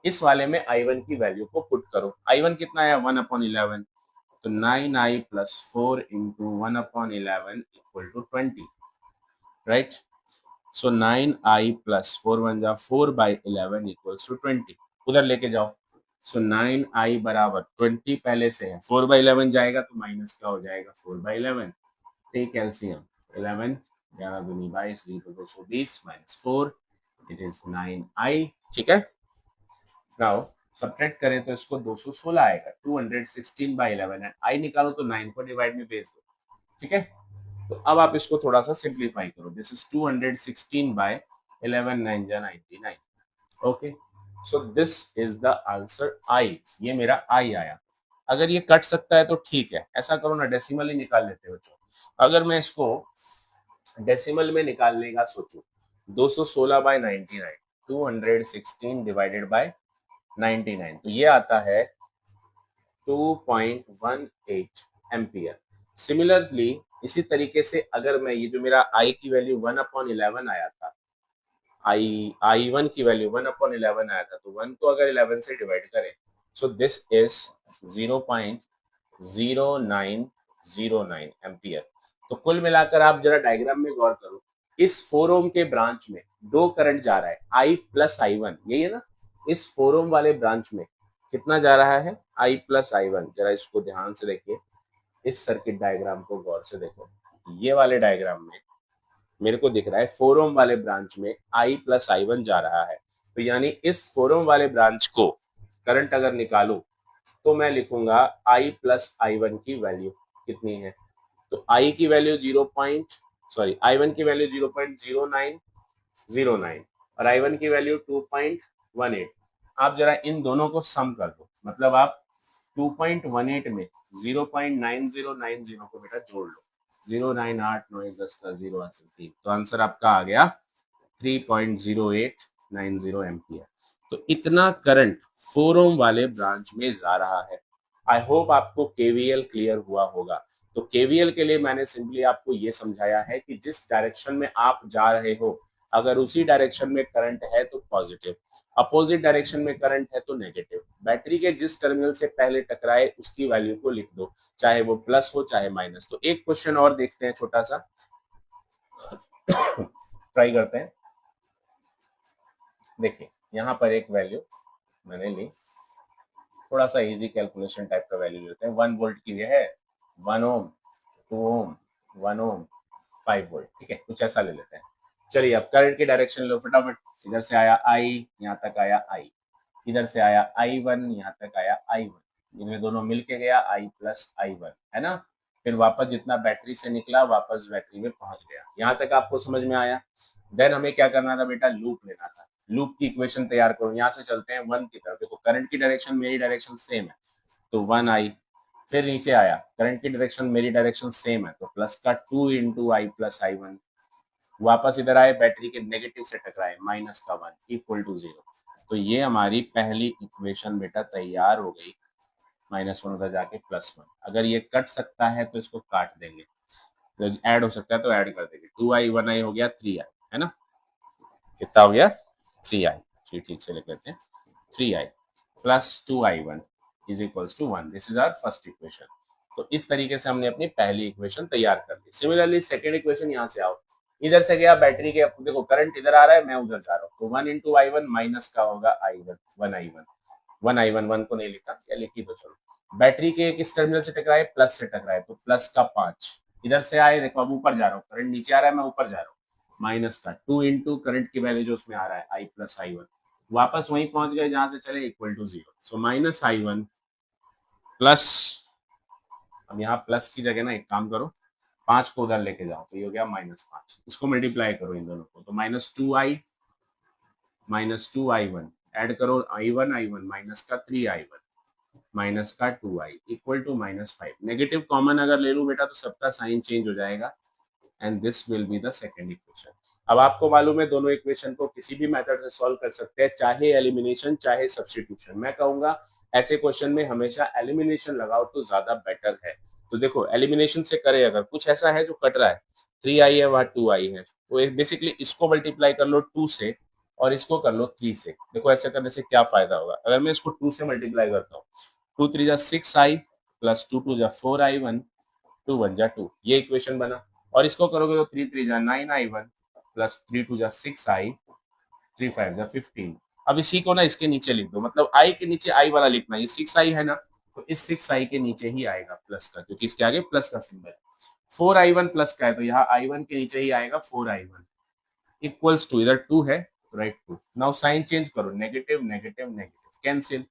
इस वाले में i1 की वैल्यू को पुट करो। i1 कितना है 1/11, तो 9i plus 4 into 1/11 equal to 20, right. सो 9i प्लस 4 1 जा 4/11 इक्वल्स टू 20, उधर लेके जाओ। सो 9i बराबर 20 पहले से है, 4/11 जाएगा तो माइनस क्या हो जाएगा 4/11, टेक एलसीएम 11 11 दूनी 22 zero 220 minus 4, it is 9i, ठीक है। नाउ सब्ट्रैक्ट करें तो इसको 216 आएगा, 216/11 एंड i निकालो तो 9 को डिवाइड में भेज दो, ठीक है। तो अब आप इसको थोड़ा सा सिंप्लीफाई करो, दिस इज 216/11 9 जा 99, okay. So this is the answer I, ये मेरा आई आया। अगर ये कट सकता है तो ठीक है, ऐसा करो ना डेसिमल ही निकाल लेते हो। अगर मैं इसको डेसिमल में निकालने का सोचूं, 216/99, 216 डिवाइडेड बाय 99, तो ये आता है 2.18 एम्पियर। सिमिलरली इसी तरीके से अगर मैं ये जो मेरा आई की वैल्यू 1/11 आया था, i1 की वैल्यू 1/11 आया था, तो 1 को अगर 11 से डिवाइड करें, सो दिस इज 0.0909 एम्पियर। तो कुल मिलाकर आप जरा डायग्राम में गौर करो, इस 4 ओम के ब्रांच में दो करंट जा रहा है, i प्लस i1, यही है ना। इस 4 ओम वाले ब्रांच में कितना जा रहा है, i प्लस i1। जरा इसको ध्यान से देखिए, इस सर्किट डायग्राम को गौर से देखो, ये वाले डायग्राम में मेरे को दिख रहा है 4 ओम वाले ब्रांच में i प्लस i1 जा रहा है। तो यानी इस 4 ओम वाले ब्रांच को करंट अगर निकालू तो मैं लिखूंगा i प्लस i1 की वैल्यू कितनी है, तो i की वैल्यू i1 की वैल्यू 0.0909 और i1 की वैल्यू 2.18। आप जरा इन दोनों को सम कर दो, मतलब आप 2.18 में 0.9090 को बेटा जोड़ लो, 098 का 0 3, तो आंसर आपका आ गया 3.0890 एम्पियर। तो इतना करंट 4 ओम वाले ब्रांच में जा रहा है। आई होप आपको केवीएल क्लियर हुआ होगा। तो केवीएल के लिए मैंने सिंपली आपको ये समझाया है कि जिस डायरेक्शन में आप जा रहे हो, अगर उसी डायरेक्शन में करंट है तो पॉजिटिव, अपोजिट डायरेक्शन में करंट है तो नेगेटिव। बैटरी के जिस टर्मिनल से पहले टकराए उसकी वैल्यू को लिख दो, चाहे वो प्लस हो चाहे माइनस। तो एक क्वेश्चन और देखते हैं, छोटा सा ट्राई करते हैं। देखिए यहाँ पर एक वैल्यू मैंने ली, थोड़ा सा इजी कैलकुलेशन टाइप का वैल्यू लेते हैं। 1 वोल्ट की ये है, 1 ओम, 2 ओम, 1 ओम, 5 वोल्ट, ठीक है, कुछ ऐसा ले लेते हैं। चलिए अब करंट की डायरेक्शन लो फटाफट। इधर से आया आई, यहाँ तक आया आई, इधर से आया i1, यहाँ तक आया i1, इनमें दोनों मिलके गया i प्लस i1, है ना। फिर वापस जितना बैटरी से निकला वापस बैटरी में पहुंच गया। यहाँ तक आपको समझ में आया। देन हमें क्या करना था बेटा, लूप लेना था। लूप की इक्वेशन तैयार करो। यहाँ से चलते हैं 1 की तरफ। देखो करंट की डायरेक्शन मेरी डायरेक्शन सेम है, तो 1i। फिर नीचे आया, करंट की डायरेक्शन मेरी डायरेक्शन सेम है, तो प्लस का 2 इंटू आई प्लस i1। वापस इधर आए, बैटरी के नेगेटिव से टकराए, माइनस का 1 इक्वल टू 0। तो ये हमारी पहली इक्वेशन बेटा तैयार हो गई। -1 उधर जाके +1। अगर ये कट सकता है तो इसको काट देंगे, तो ऐड हो सकता है तो ऐड कर देंगे। 2i 1i हो गया 3i, है ना। कितना हो गया 3i, 3 ठीक से लिख लेते हैं, 3i plus 2i1 is equals to 1। This is our first equation. तो इस तरीके से हमने अपनी पहली इक्वेशन तैयार कर ली। सिमिलरली सेकेंड इक्वेशन, यहाँ से आओ, इधर से गया बैटरी के, देखो करंट इधर आ रहा है, मैं उधर जा रहा हूँ, तो 1 इंटू i1 माइनस का होगा i1, 1i1 1 को नहीं लिखा, या लिखी तो चलो। बैटरी के किस टर्मिनल से टकराए, प्लस से टकराए, तो प्लस का 5। इधर से आए, देखो अब ऊपर जा रहा हूँ, करंट नीचे आ रहा है, मैं ऊपर जा रहा हूँ, माइनस का 2 इंटू करंट की वैल्यू जो उसमें आ रहा है i प्लस i1, वापस वहीं पहुंच गए जहां से चले, equal to 0। So minus i1 plus, अब यहाँ प्लस की जगह ना एक काम करो, 5 को उधर लेके जाओ, तो ये हो गया -5। इसको मल्टीप्लाई करो इन दोनों को, तो -2i ऐड करो, i1 माइनस का 3i1 माइनस का 2i equal to -5। Negative common अगर ले लूं बेटा तो सबका साइन चेंज हो जाएगा, and this will be the second equation. अब आपको मालूम है दोनों इक्वेशन को किसी भी मेथड से सॉल्व कर सकते हैं, चाहे एलिमिनेशन चाहे सब्स्टिट्यूशन। मैं कहूंगा ऐसे क्वेश्चन में हमेशा एलिमिनेशन लगाओ तो ज्यादा बेटर है। तो देखो एलिमिनेशन से करे, अगर कुछ ऐसा है जो कट रहा है, 3i है, वहां 2i है, तो बेसिकली इसको मल्टीप्लाई कर लो 2 से और इसको कर लो 3 से। देखो ऐसे करने से क्या फायदा होगा, अगर मैं इसको 2 से मल्टीप्लाई करता हूँ, 2 3 जा 6i प्लस 2 2 जा 4i1, 2 1 जा 2, ये इक्वेशन बना। और इसको करोगे तो 3 3 जा 9i1 प्लस 3 2 जा 6i, 3 5 जा 15। अब इसी को ना इसके नीचे लिख दो, मतलब i के नीचे i वाला लिखना, ये 6i है ना, तो इस 6i के नीचे ही आएगा प्लस का, क्योंकि इसके आगे प्लस का सिंबल है। 4i1 प्लस का है तो यहाँ i1 के नीचे ही आएगा 4i1 इक्वल्स टू, इधर 2 है राइट 2। नाउ साइन चेंज करो, नेगेटिव नेगेटिव नेगेटिव कैंसिल,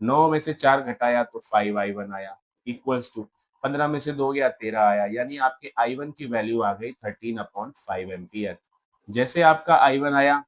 9 में से 4 घटाया तो 5i1 आया इक्वल्स टू 15 में से 2 गया 13 आया, यानी आपके i1 की वैल्यू आ गई 13/5 एम्पियर। जैसे आपका i1 आया,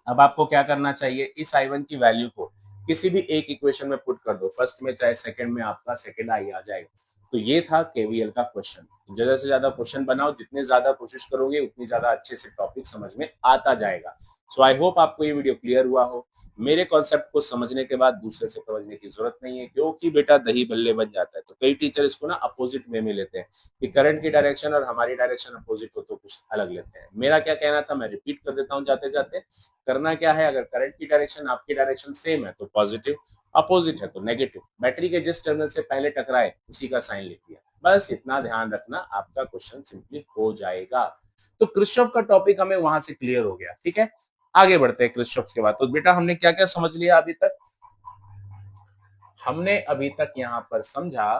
अब आपको क्या करना चाहिए, इस i1 की वैल्यू को किसी भी एक इक्वेशन में पुट कर दो, फर्स्ट में चाहे सेकंड में, आपका सेकंड आई आ जाएगा। तो ये था केवीएल का क्वेश्चन। ज्यादा से ज्यादा क्वेश्चन बनाओ, जितने ज्यादा कोशिश करोगे उतनी ज्यादा अच्छे से टॉपिक समझ में आता जाएगा। सो आई होप आपको ये वीडियो क्लियर हुआ हो। मेरे कॉन्सेप्ट को समझने के बाद दूसरे से समझने की जरूरत नहीं है, क्योंकि बेटा दही बल्ले बन जाता है। तो कई टीचर इसको ना अपोजिट वे में लेते हैं कि करंट की डायरेक्शन और हमारी डायरेक्शन अपोजिट हो तो कुछ अलग लेते हैं। मेरा क्या कहना था, मैं रिपीट कर देता हूँ जाते जाते। करना क्या है, अगर करंट की डायरेक्शन आपकी डायरेक्शन सेम है तो पॉजिटिव, अपोजिट है तो नेगेटिव। बैटरी के जिस टर्मिनल से पहले टकराए उसी का साइन लिख दिया, बस इतना ध्यान रखना, आपका क्वेश्चन सिंपली हो जाएगा। तो क्रिश्चॉफ का टॉपिक हमें वहां से क्लियर हो गया, ठीक है। आगे बढ़ते हैं क्रिश्चॉफ के बाद। तो बेटा हमने क्या क्या समझ लिया अभी तक, हमने अभी तक यहाँ पर समझा,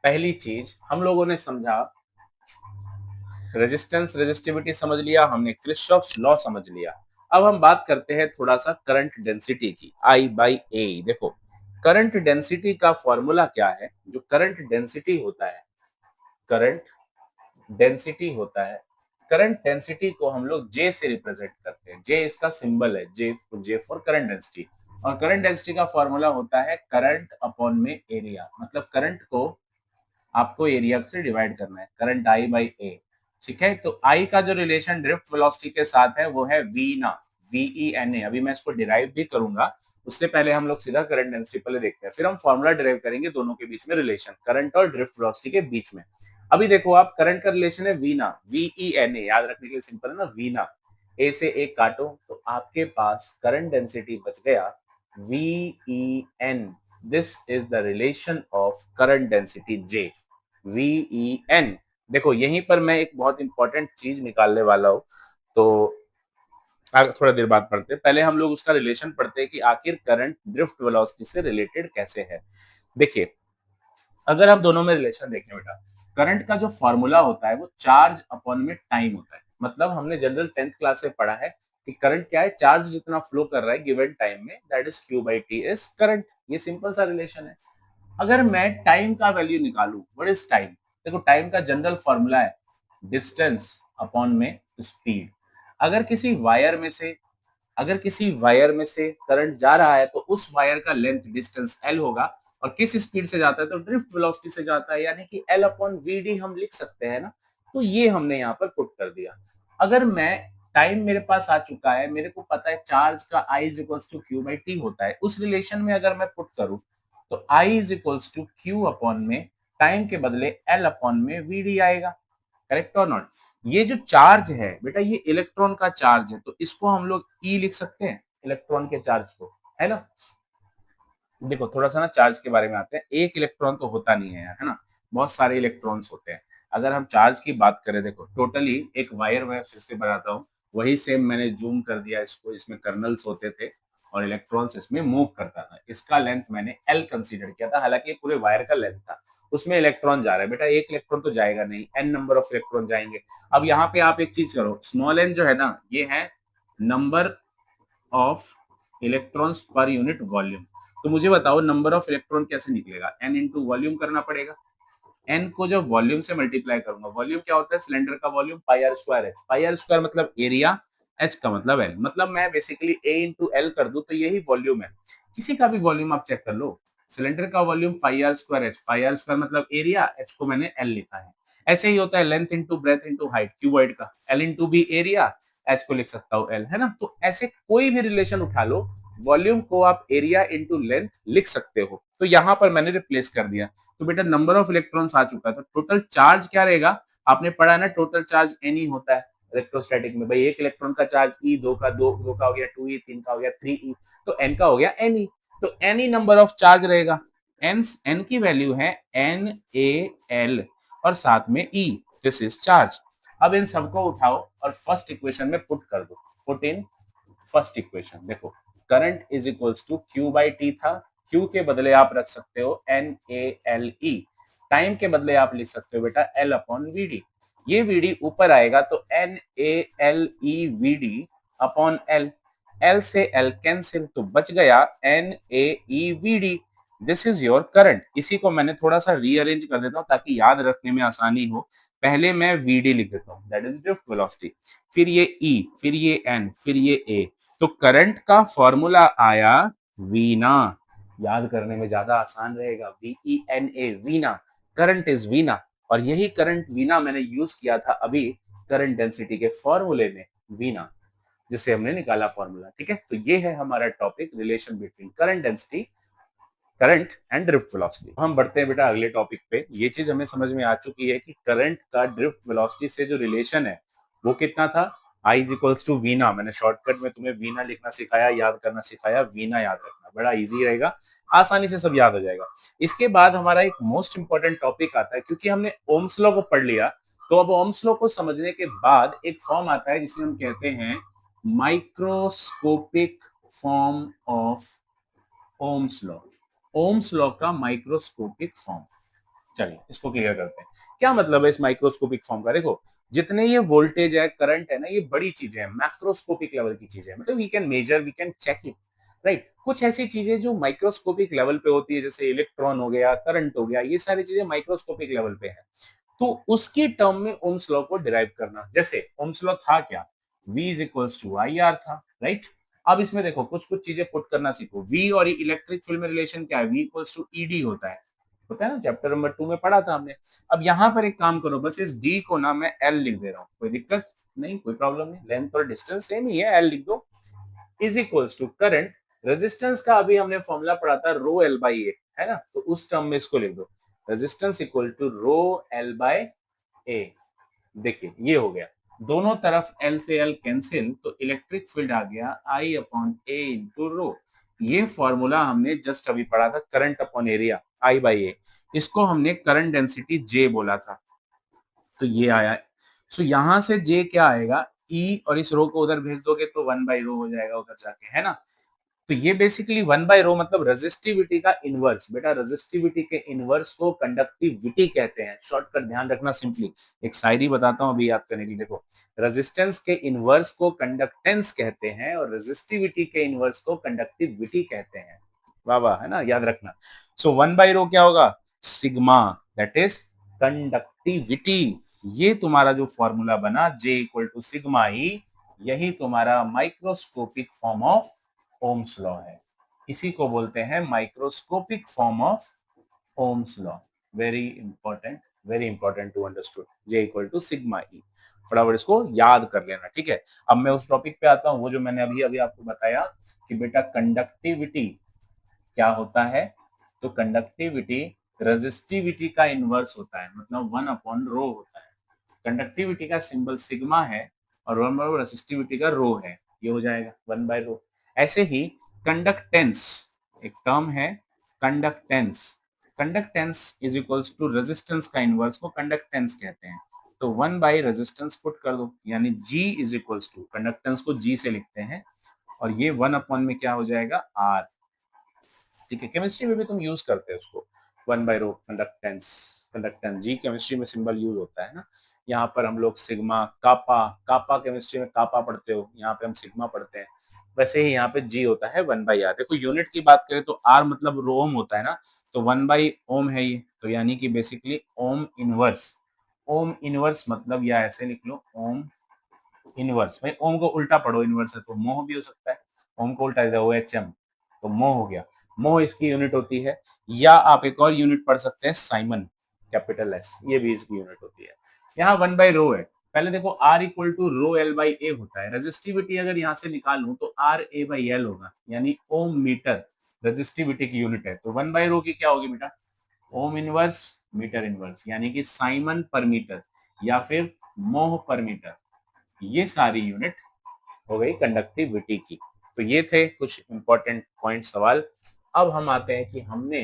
पहली चीज हम लोगों ने समझा रेजिस्टेंस रेजिस्टिविटी समझ लिया, हमने क्रिश्चॉफ्स लॉ समझ लिया। अब हम बात करते हैं थोड़ा सा करंट डेंसिटी की, I/A। देखो करंट डेंसिटी का फॉर्मूला क्या है, जो करंट डेंसिटी होता है, करंट डेंसिटी होता है, करंट डेंसिटी को हम लोग J से रिप्रेजेंट करते हैं। J इसका सिंबल है, J फॉर करंट डेंसिटी। और करंट डेंसिटी का फॉर्मूला होता है करंट अपॉन में एरिया, मतलब करंट को आपको एरिया से डिवाइड करना है, करंट I/A। ठीक है, तो I का जो रिलेशन ड्रिफ्ट वेलोसिटी के साथ है वो है V ना, VENA। अभी मैं इसको डिराइव भी करूंगा, उससे पहले हम लोग सीधा करंट डेंसिटी पहले देखते हैं, फिर हम फॉर्मूला डिराइव करेंगे दोनों के बीच में रिलेशन, करंट और ड्रिफ्ट वेलोसिटी के बीच में। अभी देखो आप, करंट का रिलेशन है V ना, VENA, याद रखने के लिए सिंपल है ना, V ना। ए से एक काटो तो आपके पास करंट डेंसिटी बच गया VEN। This is the relation of current density J, VEN। देखो यहीं पर मैं एक बहुत इंपॉर्टेंट चीज निकालने वाला हूं, तो थोड़ा देर बाद पढ़ते हैं। पहले हम लोग उसका रिलेशन पढ़ते हैं कि आखिर करंट ड्रिफ्ट वेलोसिटी से रिलेटेड कैसे है। देखिए अगर हम दोनों में रिलेशन देखें बेटा, करंट का जो फॉर्मूला होता है वो चार्ज अपॉन में टाइम होता है। मतलब हमने जनरल 10th क्लास में पढ़ा है कि करंट क्या है, चार्ज जितना फ्लो कर रहा है गिवन टाइम में, that is Q/T is current. ये सिंपल सा रिलेशन है। अगर मैं टाइम का वैल्यू निकालू, व्हाट इज टाइम, देखो टाइम का जनरल फॉर्मूला है डिस्टेंस अपॉन में स्पीड। अगर किसी वायर में से, अगर किसी वायर में से करंट जा रहा है तो उस वायर का लेंथ डिस्टेंस L होगा, और किस स्पीड से जाता है तो ड्रिफ्ट वेलोसिटी से जाता है, यानी कि L/VD हम लिख सकते हैं ना। तो ये हमने यहाँ पर पुट कर दिया। अगर मैं, टाइम मेरे पास आ चुका है, मेरे को पता है चार्ज का I is equals to Q/T होता है, उस रिलेशन में अगर मैं पुट करूं तो I is equals to Q upon में टाइम के बदले L अपॉन में VD आएगा। करेक्ट और नॉट। ये जो चार्ज है बेटा ये इलेक्ट्रॉन का चार्ज है, तो इसको हम लोग E लिख सकते हैं, इलेक्ट्रॉन के चार्ज को, है ना। देखो थोड़ा सा ना चार्ज के बारे में आते हैं, एक इलेक्ट्रॉन तो होता नहीं है यार, है ना, बहुत सारे इलेक्ट्रॉन्स होते हैं। अगर हम चार्ज की बात करें, देखो टोटली एक वायर मैं फिर से बनाता हूँ, वही सेम मैंने जूम कर दिया इसको, इसमें कर्नल्स होते थे और इलेक्ट्रॉन्स इसमें मूव करता था। इसका लेंथ मैंने L कंसीडर किया था, हालांकि पूरे वायर का लेंथ था। उसमें इलेक्ट्रॉन जा रहा है बेटा, एक इलेक्ट्रॉन तो जाएगा नहीं, n नंबर ऑफ इलेक्ट्रॉन जाएंगे। अब यहाँ पे आप एक चीज करो, स्मॉल n जो है ना, ये है number of electrons per unit volume. तो मुझे बताओ नंबर ऑफ इलेक्ट्रॉन कैसे निकलेगा, n इंटू वॉल्यूम करना पड़ेगा। n को जब वॉल्यूम से मल्टीप्लाई करूंगा, वॉल्यूम क्या होता है, सिलेंडर का वॉल्यूम, πr²h, πr² मतलब एरिया, h का मतलब l, मतलब मैं बेसिकली a इंटू l कर दूं तो यही वॉल्यूम है। किसी का भी वॉल्यूम आप चेक कर लो, सिलेंडर का वॉल्यूम πr²h, πr² मतलब एरिया, h को मैंने l लिखा है। ऐसे ही होता है length into breadth into height, cuboid का l इंटू भी एरिया, h को लिख सकता हूँ l, है ना। तो ऐसे कोई भी रिलेशन उठा लो, वॉल्यूम को आप एरिया इंटू लेंथ लिख सकते हो। तो यहां पर मैंने रिप्लेस कर दिया, तो बेटा नंबर ऑफ इलेक्ट्रॉन्स आ चुका है, तो टोटल चार्ज क्या रहेगा, आपने पढ़ा ना टोटल चार्ज एन ही होता है इलेक्ट्रोस्टैटिक में, भाई एक इलेक्ट्रॉन का चार्ज ई, दो का हो गया 2e, तीन का हो गया 3e, तो एन का हो गया एन ई, तो एन ही नंबर ऑफ चार्ज रहेगा। एन की वैल्यू है एन ए एल और साथ में ई, दिस इज चार्ज। अब इन सबको उठाओ और फर्स्ट इक्वेशन में पुट कर दो, पुट इन फर्स्ट इक्वेशन। देखो current is equals to q by t था, क्यू के बदले आप रख सकते हो n A l e, time के बदले आप लिख सकते हो बेटा एल अपॉन वी डी। ये वी डी ऊपर आएगा तो n A l e v d upon l, l से एल कैंसिल तो बच गया n A e v d, this is your current. इसी को मैंने थोड़ा सा रीअरेंज कर देता हूं ताकि याद रखने में आसानी हो। पहले मैं वीडी लिख देता हूं, दैट इज ड्रिफ्ट वेलोसिटी, फिर ये ई, फिर ये एन, फिर ये ए, तो करंट का फॉर्मूला आया वीना, याद करने में ज्यादा आसान रहेगा, वी एन ए वीना, करंट इज वीना। और यही करंट वीना मैंने यूज किया था अभी करंट डेंसिटी के फॉर्मूले में, वीना, जिससे हमने निकाला फॉर्मूला। ठीक है, तो ये है हमारा topic, relation between current density, current and drift velocity. हम बढ़ते हैं बेटा अगले टॉपिक पे। ये चीज हमें समझ में आ चुकी है कि करंट का ड्रिफ्ट वेलोसिटी से जो रिलेशन है वो कितना था, I इज इक्वल्स टू वीना। मैंने शॉर्टकट में तुम्हें वीना लिखना सिखाया, याद करना सिखाया, वीना याद रखना, बड़ा इजी रहेगा, आसानी से सब याद हो जाएगा। इसके बाद हमारा एक मोस्ट इंपॉर्टेंट टॉपिक आता है, क्योंकि हमने ओम्स लॉ को पढ़ लिया, तो अब ओम्स लॉ को समझने के बाद एक फॉर्म आता है जिसे हम कहते हैं microscopic form of ohm's law. Ohm's law का माइक्रोस्कोपिक फॉर्म, चलिए इसको क्लियर करते हैं। क्या मतलब है इस माइक्रोस्कोपिक फॉर्म का? देखो जितने ये वोल्टेज है, करंट है ना, ये बड़ी चीजें हैं, मैक्रोस्कोपिक लेवल की चीजें, मतलब we can measure, we can check it, right. कुछ ऐसी चीजें जो माइक्रोस्कोपिक लेवल पे होती है, जैसे इलेक्ट्रॉन हो गया, करंट हो गया, ये सारी चीजें माइक्रोस्कोपिक लेवल पे है, तो उसकी टर्म में ओम्स लॉ को डिराइव करना। जैसे ओम्स लॉ था क्या, V is equals to I R था, राइट। अब इसमें देखो कुछ कुछ चीजें पुट करना सीखो। V और इलेक्ट्रिक फील्ड में रिलेशन क्या है, V इक्वल्स टू ईडी होता है ना, चैप्टर नंबर 2 में पढ़ा था हमने। अब यहाँ पर एक काम करो, बस इस D को ना मैं L लिख दे रहा हूँ, कोई दिक्कत नहीं, कोई प्रॉब्लम नहीं, लेंथ और डिस्टेंस सेम ही है, L लिख दो, is equals to current, resistance का अभी हमने फॉर्मूला पढ़ा था रो एल बाई ए, है ना, तो उस टर्म में इसको लिख दो, resistance equal to rho L by A. देखिए ये हो गया, दोनों तरफ एल से एल कैंसिल, तो इलेक्ट्रिक फील्ड आ गया I upon A into rho. ये फॉर्मूला हमने जस्ट अभी पढ़ा था, current upon area I by A, इसको हमने करंट डेंसिटी जे बोला था, तो ये आया। सो यहां से जे क्या आएगा, ई, और इस रो को उधर भेज दोगे तो 1/रो हो जाएगा उधर जाके, है ना। तो ये बेसिकली 1/रो मतलब रेजिस्टिविटी का इनवर्स। बेटा रेजिस्टिविटी के इनवर्स को कंडक्टिविटी कहते हैं, शॉर्टकट ध्यान रखना सिंपली। एक शायरी बताता हूं अभी याद करने के लिए, देखो रेजिस्टेंस के इनवर्स को कंडक्टेंस कहते हैं और रेजिस्टिविटी के इनवर्स को कंडक्टिविटी कहते हैं। वाह वाह, है ना, याद रखना। सो 1/रो क्या होगा, सिग्मा, दैट इज कंडक्टिविटी। ये तुम्हारा जो फॉर्मूला बना J equal to sigma E, यही तुम्हारा microscopic form of ohm's law है। इसी को बोलते हैं microscopic form of ohm's law. Very important to understood, J equal to sigma E, फटाफट इसको याद कर लेना, ठीक है। अब मैं उस टॉपिक पे आता हूं, वो जो मैंने अभी अभी आपको बताया कि बेटा कंडक्टिविटी क्या होता है, तो कंडक्टिविटी रेजिस्टिविटी का इनवर्स होता है, मतलब 1/रो होता है। कंडक्टिविटी का सिंबल सिग्मा है और 1/रो रेजिस्टिविटी का रो है, ये हो जाएगा 1/रो। ऐसे ही कंडक्टेंस एक टर्म है, conductance, conductance is equals to resistance का इनवर्स को कंडक्टेंस कहते हैं, तो 1/रेजिस्टेंस पुट कर दो, यानी G is equals to, conductance को G से लिखते हैं, और ये 1 में क्या हो जाएगा, R। ठीक है, केमिस्ट्री में भी तुम यूज करते हो उसको, 1/रो कंडक्टेंस, कंडक्टेंस जी केमिस्ट्री में सिंबल यूज होता है ना। यहाँ पर हम लोग सिग्मा, कापा, कापा केमिस्ट्री में कापा पढ़ते हो, यहाँ पे हम सिग्मा पढ़ते हैं। वैसे ही यहाँ पे जी होता है 1/r। देखो यूनिट की बात करें तो आर मतलब रोम होता है ना, तो 1/ओम है ये, तो यानी कि basically ohm inverse. Ohm inverse मतलब, या ऐसे लिख लो ओम इनवर्स, भाई ओम को उल्टा पढ़ो, इनवर्स है तो मोह भी हो सकता है, ओम को उल्टा OHM, तो मोह हो गया, मोह इसकी यूनिट होती है। या आप एक और यूनिट पढ़ सकते हैं साइमन, कैपिटल एस, ये भी इसकी यूनिट होती है। यहाँ 1/रो है, पहले देखो R equal to rho L by A होता है, रेजिस्टिविटी अगर यहाँ से निकालूं तो RA/L होगा, यानी ओम मीटर रेजिस्टिविटी की यूनिट है, तो 1/रो की क्या होगी बेटा, ओम इनवर्स मीटर इनवर्स, यानी कि साइमन पर मीटर। या फिर मोह पर मीटर, ये सारी यूनिट हो गई कंडक्टिविटी की। तो ये थे कुछ इंपॉर्टेंट पॉइंट सवाल। अब हम आते हैं कि हमने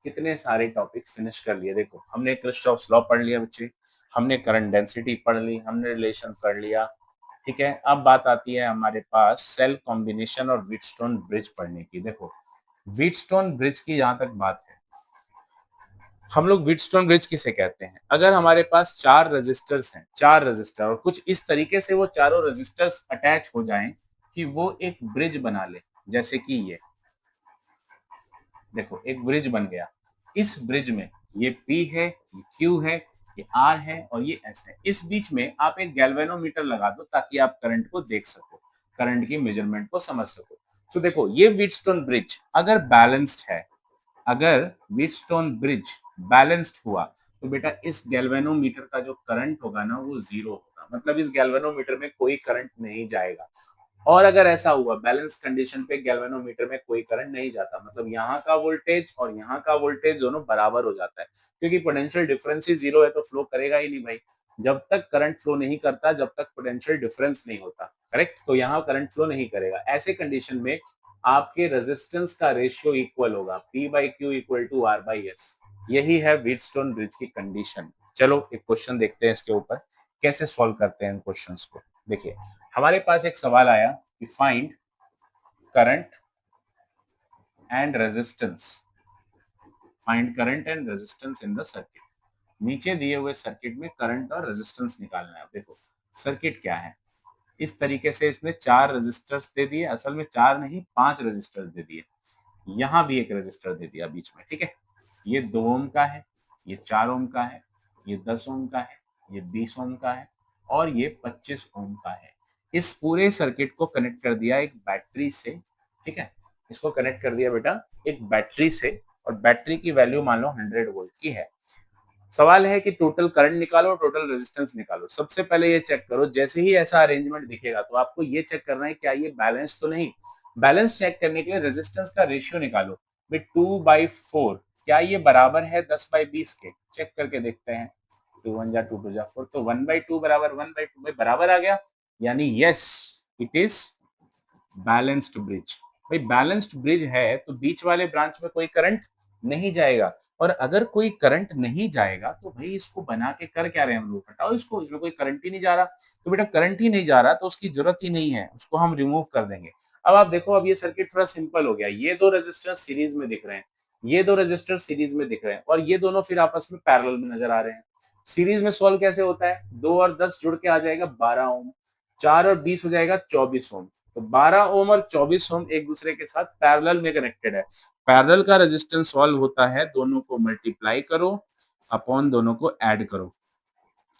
कितने सारे टॉपिक फिनिश कर लिए। देखो, हमने किरचॉफ्स लॉ पढ़ लिया बच्चे, हमने करंट डेंसिटी पढ़ ली, हमने रिलेशन पढ़ लिया, ठीक है। अब बात आती है हमारे पास सेल कॉम्बिनेशन और व्हीटस्टोन ब्रिज पढ़ने की। देखो, व्हीटस्टोन ब्रिज की जहां तक बात है, हम लोग व्हीटस्टोन ब्रिज किसे कहते हैं? अगर हमारे पास चार रेजिस्टर्स हैं, चार रेजिस्टर, और कुछ इस तरीके से वो चारों रेजिस्टर्स अटैच हो जाएं कि वो एक ब्रिज बना ले, जैसे कि ये देखो एक ब्रिज बन गया। इस ब्रिज में ये P है, ये Q है, ये R है और ये S है। इस बीच में आप एक गैल्वेनोमीटर लगा दो ताकि आप करंट को देख सको, करंट की मेजरमेंट को समझ सको। तो देखो, ये व्हीटस्टोन ब्रिज अगर बैलेंस्ड है, अगर व्हीटस्टोन ब्रिज बैलेंस्ड हुआ, तो बेटा इस गैल्वेनोमीटर का जो करंट होगा ना वो जीरो होगा, मतलब इस गैल्वेनोमीटर में कोई करंट नहीं जाएगा। और अगर ऐसा हुआ बैलेंस कंडीशन पे, गैल्वेनोमीटर में कोई करंट नहीं जाता, मतलब यहाँ का वोल्टेज और यहाँ का वोल्टेज दोनों बराबर हो जाता है, क्योंकि पोटेंशियल डिफरेंस ही जीरो है तो फ्लो करेगा ही नहीं भाई। जब तक करंट फ्लो नहीं करता, जब तक पोटेंशियल डिफरेंस नहीं होता, करेक्ट, तो यहाँ करंट फ्लो नहीं करेगा। ऐसे कंडीशन में आपके रेजिस्टेंस का रेशियो इक्वल होगा, P by q equal to R by s. यही है व्हीटस्टोन ब्रिज की कंडीशन। चलो एक क्वेश्चन देखते हैं इसके ऊपर कैसे सॉल्व करते हैं इन क्वेश्चंस को। देखिए, हमारे पास एक सवाल आया कि find current and resistance, find current and resistance in the circuit. नीचे दिए हुए सर्किट में करंट और रेजिस्टेंस निकालना है। देखो सर्किट क्या है, इस तरीके से इसने चार रेजिस्टर्स दे दिए, असल में चार नहीं पांच रेजिस्टर्स दे दिए, यहाँ भी एक रेजिस्टर दे दिया बीच में, ठीक है। ये 2 ओम का है, ये 4 ओम का है, ये 10 ओम का है, ये 20 ओम का है और ये 25 ओम का है। इस पूरे सर्किट को कनेक्ट कर दिया एक बैटरी से, ठीक है। इसको कनेक्ट कर दिया बेटा एक बैटरी से, और बैटरी की वैल्यू मान लो 100 वोल्ट की है। सवाल है कि टोटल करंट निकालो, टोटल रेजिस्टेंस निकालो। सबसे पहले ये चेक करो, जैसे ही ऐसा अरेंजमेंट दिखेगा तो आपको ये चेक करना है क्या ये बैलेंस तो नहीं। बैलेंस चेक करने के लिए रेजिस्टेंस का रेशियो निकालो। 2/4 क्या ये बराबर है 10/20 के? चेक करके देखते हैं। 2 1 जा 2 2 जा 4, तो 1/2 बराबर 1/2 में बराबर आ गया, यानी yes it is balanced bridge. भाई बैलेंस्ड ब्रिज है तो बीच वाले ब्रांच में कोई करंट नहीं जाएगा, और अगर कोई करंट नहीं जाएगा तो भाई इसको बना के कर क्या रहे हैं हम लोग? हटाओ इसको, इसमें कोई करंट ही नहीं जा रहा। तो बेटा करंट ही नहीं जा रहा तो उसकी जरूरत ही नहीं है, उसको हम रिमूव कर देंगे। अब आप देखो, अब ये सर्किट थोड़ा सिंपल हो गया। ये दो रेजिस्टर सीरीज में दिख रहे हैं, ये दो रेजिस्टर सीरीज में दिख रहे हैं, और ये दोनों फिर आपस में पैरेलल में नजर आ रहे हैं। सीरीज में सॉल्व कैसे होता है? 2 और 10 जुड़ के आ जाएगा 12 ओम, 4 और 20 हो जाएगा 24 ओम। तो 12 ओम और 24 ओम एक दूसरे के साथ पैरेलल में कनेक्टेड है। पैरेलल का रेजिस्टेंस सॉल्व होता है, दोनों को मल्टीप्लाई करो अपॉन दोनों को ऐड करो।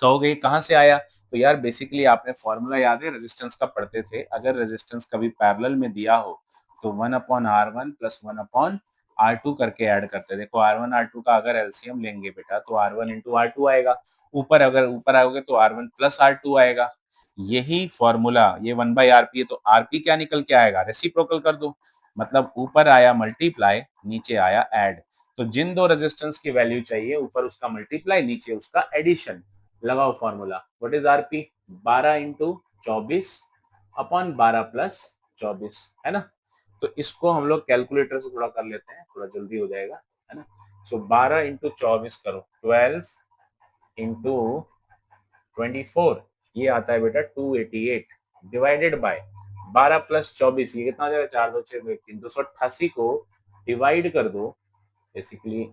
कहोगे कहां से आया? तो यार बेसिकली आपने फॉर्मूला याद है, रेजिस्टेंस का पढ़ते थे, अगर रेजिस्टेंस कभी पैरेलल में दिया हो तो 1/R1 प्लस 1/R2 करके ऐड करते। देखो R1 R2 का अगर एलसीएम लेंगे बेटा तो R1 इंटू R2 आएगा, ऊपर अगर ऊपर आओगे तो R1 प्लस R2 आएगा। यही फॉर्मूला, ये 1/RP है तो RP क्या निकल के आएगा? रेसिप्रोकल कर दो, मतलब ऊपर आया मल्टीप्लाई, नीचे आया ऐड। तो जिन दो रेजिस्टेंस की वैल्यू चाहिए, ऊपर उसका मल्टीप्लाई, नीचे उसका एडिशन। लगाओ formula, what is RP? 12 into 24 upon 12 plus 24, है ना। तो इसको हम लोग कैलकुलेटर से थोड़ा कर लेते हैं, थोड़ा जल्दी हो जाएगा, है ना। सो 12 इंटू 24 करो, 12 इंटू 24, ये आता है बेटा 288 डिवाइडेड बाय 12 प्लस 24, ये कितना हो जाएगा? 4 2 6 3, 288 को डिवाइड कर दो, बेसिकली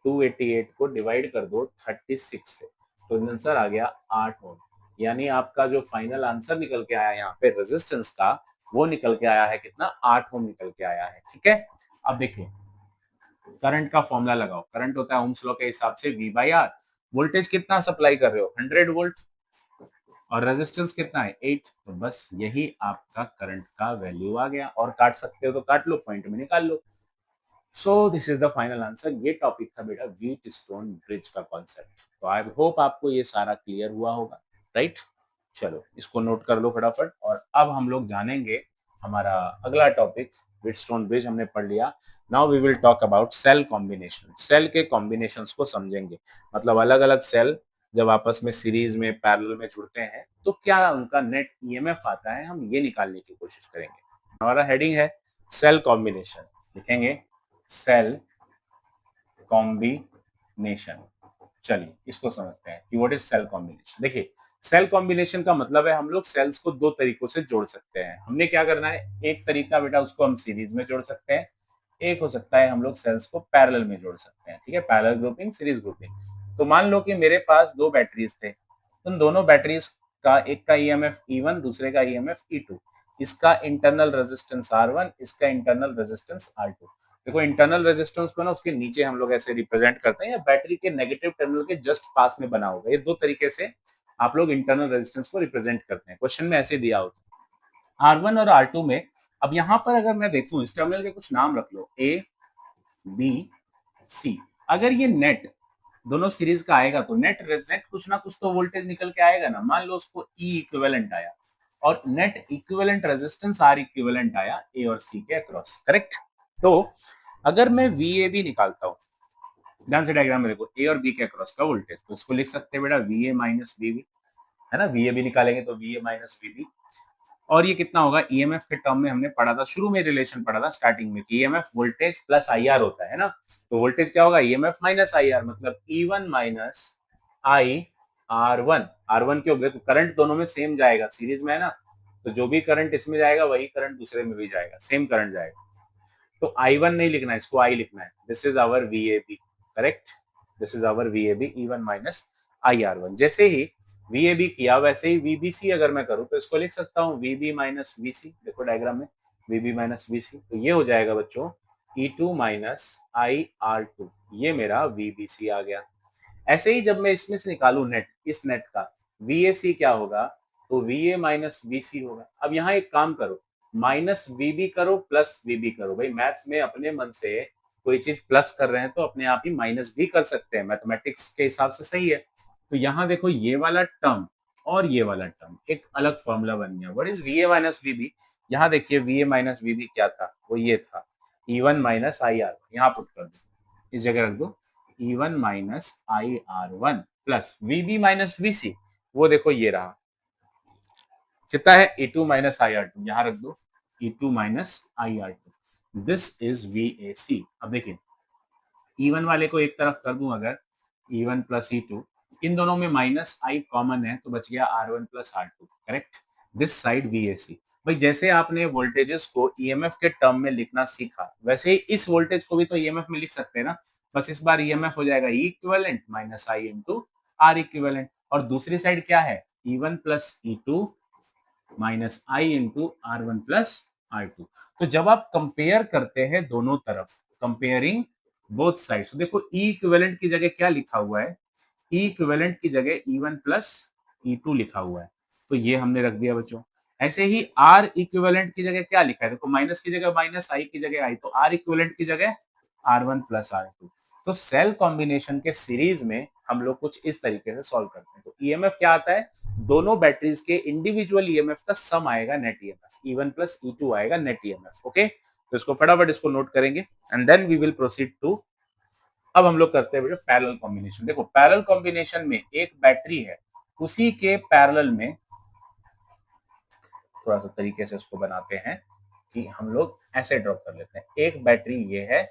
288 को डिवाइड कर दो 36 से, तो आंसर आ गया 8 ओम। यानी आपका जो फाइनल आंसर निकल के आया यहाँ पे रेजिस्टेंस का, वो निकल के आया है कितना? 8 ओम निकल के आया है, ठीक है। अब देखिए करंट का फॉर्मूला लगाओ। करंट होता है ओम्स लॉ के हिसाब से V/R। वोल्टेज कितना सप्लाई कर रहे हो? 100 वोल्ट, और रेजिस्टेंस कितना है? 8। तो बस यही आपका करंट का वैल्यू आ गया, और काट सकते हो तो काट लो, पॉइंट में निकाल लो। So this is the final answer. ये टॉपिक था बेटा व्हीटस्टोन ब्रिज का कॉन्सेप्ट। तो आई होप आपको ये सारा क्लियर हुआ होगा, राइट। चलो इसको नोट कर लो फटाफट, और अब हम लोग जानेंगे हमारा अगला टॉपिक। व्हीटस्टोन ब्रिज हमने पढ़ लिया, now we will talk about cell combination. Cell के कॉम्बिनेशंस को समझेंगे, मतलब अलग अलग सेल जब आपस में सीरीज में पैरेलल में जुड़ते हैं तो क्या उनका नेट ईएमएफ आता है, हम ये निकालने की कोशिश करेंगे। हमारा हेडिंग है सेल कॉम्बिनेशन, लिखेंगे सेल कॉम्बिनेशन। चलिए इसको समझते हैं कि व्हाट इज सेल कॉम्बिनेशन। देखिए सेल कॉम्बिनेशन का मतलब है हम लोग सेल्स को दो तरीकों से जोड़ सकते हैं। हमने क्या करना है, एक तरीका बेटा उसको हम सीरीज में जोड़ सकते हैं, एक हो सकता है हम लोग सेल्स को पैरेलल में जोड़ सकते हैं। ठीक है, पैरेलल ग्रुपिंग, सीरीज ग्रुपिंग। तो मान लो कि मेरे पास दो बैटरीज थे, उन दोनों बैटरीज का एक का ईएमएफ E1, दूसरे का ईएमएफ E2, इसका इंटरनल रेजिस्टेंस R1, इसका इंटरनल रेजिस्टेंस R2। देखो इंटरनल रेजिस्टेंस को ना उसके नीचे हम लोग ऐसे रिप्रेजेंट करते हैं या बैटरी के नेगेटिव टर्मिनल के जस्ट पास में बना होगा। ये दो तरीके से आप लोग इंटरनल रेजिस्टेंस को रिप्रेजेंट करते हैं। क्वेश्चन में ऐसे दिया होता है R1 और R2 में। अब यहाँ पर अगर मैं देखूं इस टर्मिनल के कुछ नाम रख लो A B C। अगर ये नेट दोनों सीरीज का आएगा तो नेट नेट कुछ ना कुछ तो वोल्टेज निकल के आएगा ना। मान लो उसको E इक्विवेलेंट आया और net equivalent resistance R equivalent आया A और C के अक्रॉस, करेक्ट। तो अगर मैं VAB निकालता हूं, ध्यान से डायग्राम में देखो, A और B के अक्रॉस का वोल्टेज, तो इसको लिख सकते हैं बेटा VA माइनस VB, है ना। VAB निकालेंगे तो VA माइनस VB। और ये कितना होगा, ईएमएफ के टर्म में हमने पढ़ा था, शुरू में रिलेशन पढ़ा था स्टार्टिंग में, कि ईएमएफ वोल्टेज प्लस आईआर होता है ना। तो वोल्टेज क्या होगा, ईएमएफ माइनस आईआर, मतलब E1 माइनस आई R1। R1 क्यों, देखो करंट दोनों में सेम जाएगा, सीरीज में है ना, तो जो भी करंट इसमें जाएगा वही करंट दूसरे में भी जाएगा, सेम करंट जाएगा। तो I1 नहीं लिखना है, इसको I लिखना है। This is our VAB, correct. This is our VAB, E1 minus IR1। जैसे ही VAB किया वैसे ही VBC अगर मैं करूं तो इसको लिख सकता हूं VB माइनस VC। देखो डायग्राम में VB माइनस VC, तो ये हो जाएगा बच्चों E2 माइनस IR2, ये मेरा VBC आ गया। ऐसे ही जब मैं इसमें से निकालू नेट, इस नेट का VAC क्या होगा, तो VA माइनस VC होगा। अब यहाँ एक काम करो, माइनस VB करो प्लस VB करो। भाई मैथ्स में अपने मन से कोई चीज प्लस कर रहे हैं तो अपने आप ही माइनस भी कर सकते हैं, मैथमेटिक्स के हिसाब से सही है। तो यहाँ देखो ये वाला टर्म और ये वाला टर्म एक अलग फॉर्मूला बन गया। What is VA minus VB, यहाँ देखिए VA माइनस VB क्या था, वो ये था E1 माइनस IR, यहाँ पुट कर दो, इस जगह रख दो E1 minus IR1 plus VB minus VC, वो देखो ये रहा, कितना है E2 माइनस IR2, यहाँ रख दो E2 minus IR2। This is VAC। अब देखिए E1 वाले को एक तरफ कर दूं अगर, E1 प्लस E2, इन दोनों में माइनस I कॉमन है तो बच गया R1 plus R2, correct. This side VAC। भाई जैसे आपने वोल्टेजेस को ईएमएफ के टर्म में लिखना सीखा, वैसे ही इस वोल्टेज को भी तो ईएमएफ में लिख सकते हैं ना। बस इस बार ईएमएफ हो जाएगा E equivalent minus I into R equivalent, और दूसरी साइड क्या है, E1 plus E2 minus I into R1 plus R2। तो जब आप कंपेयर करते हैं दोनों तरफ, कंपेयरिंग बोथ साइड्स, देखो E इक्विवेलेंट की जगह क्या लिखा हुआ है, E इक्विवेलेंट की जगह E1 प्लस E2 लिखा हुआ है, तो ये हमने रख दिया बच्चों। ऐसे ही R इक्विवेलेंट की जगह क्या लिखा है, देखो माइनस की जगह माइनस, I की जगह I, तो R इक्विवेलेंट की जगह R1 प्लस R2। तो सेल कॉम्बिनेशन के सीरीज में हम लोग कुछ इस तरीके से सॉल्व करते हैं। तो ईएमएफ क्या आता है, दोनों बैटरीज के इंडिविजुअल ईएमएफ का सम आएगा net EMF, E1 plus E2 आएगा नेट ईएमएफ। ओके, तो इसको फटाफट इसको नोट करेंगे and then we will proceed to. अब हम लोग करते हैं बेटा पैरेलल कॉम्बिनेशन। देखो पैरेलल कॉम्बिनेशन में एक बैटरी है, उसी के पैरेलल में थोड़ा सा तरीके से उसको बनाते हैं कि हम लोग ऐसे ड्रॉ कर लेते हैं। एक बैटरी ये है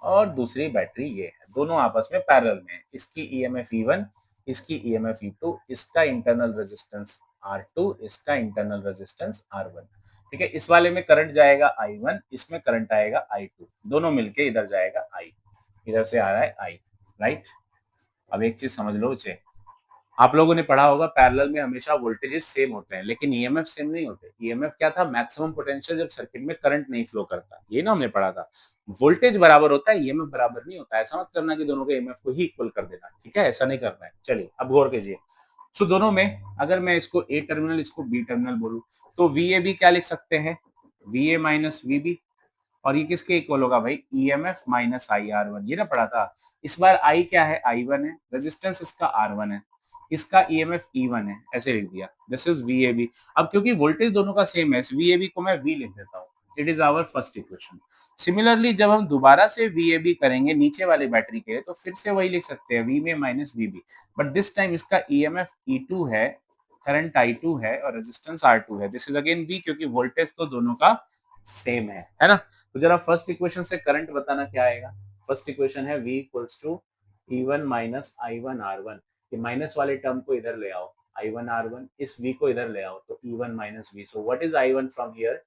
और दूसरी बैटरी ये है, दोनों आपस में पैरेलल में है। इसकी ईएमएफ E1, इसकी ईएमएफ E2, इसका इंटरनल रेजिस्टेंस R2, इसका इंटरनल रेजिस्टेंस R1। ठीक है, इस वाले में करंट जाएगा I1, इसमें करंट आएगा I2, दोनों मिलके इधर जाएगा I, इधर से आ रहा है I, राइट। अब एक चीज समझ लो बच्चे, आप लोगों ने पढ़ा होगा पैरेलल में हमेशा वोल्टेजेस सेम होते हैं लेकिन ईएमएफ सेम नहीं होते। ईएमएफ क्या था, मैक्सिमम पोटेंशियल जब सर्किट में करंट नहीं फ्लो करता, ये ना हमने पढ़ा था। वोल्टेज बराबर होता है, ईएमएफ बराबर नहीं होता। ऐसा मत करना कि दोनों के ईएमएफ को ही इक्वल कर देना, ठीक है, ऐसा नहीं करना है। चलिए अब गौर कीजिए। सो दोनों में अगर मैं इसको ए टर्मिनल इसको बी टर्मिनल बोलूं तो VAB क्या लिख सकते हैं, VA माइनस VB, और ये किसके इक्वल होगा भाई, EMF माइनस IR1। ये ना पढ़ा था। इस बार I क्या है, I1 है, रेजिस्टेंस इसका R1 है, इसका EMF E1 है, ऐसे लिख दिया। This is VAB। अब क्योंकि वोल्टेज दोनों का सेम है, VAB को मैं V लिख देता हूँ। It is our first equation. Similarly जब हम दोबारा से VAB करेंगे नीचे वाली बैटरी के, तो फिर से वही लिख सकते हैं VA minus VB, but this time इसका EMF E2 है, करंट I2 है और रेजिस्टेंस R2 है। दिस इज अगेन V, क्योंकि वोल्टेज तो दोनों का सेम है ना। तो जरा फर्स्ट इक्वेशन से करंट बताना क्या आएगा। फर्स्ट इक्वेशन है V equals to E1 minus I1 R1। ये माइनस वाले टर्म को इधर ले आओ, I1 R1, इस V को इधर ले आओ, तो E1 minus V। So what is I1 from here,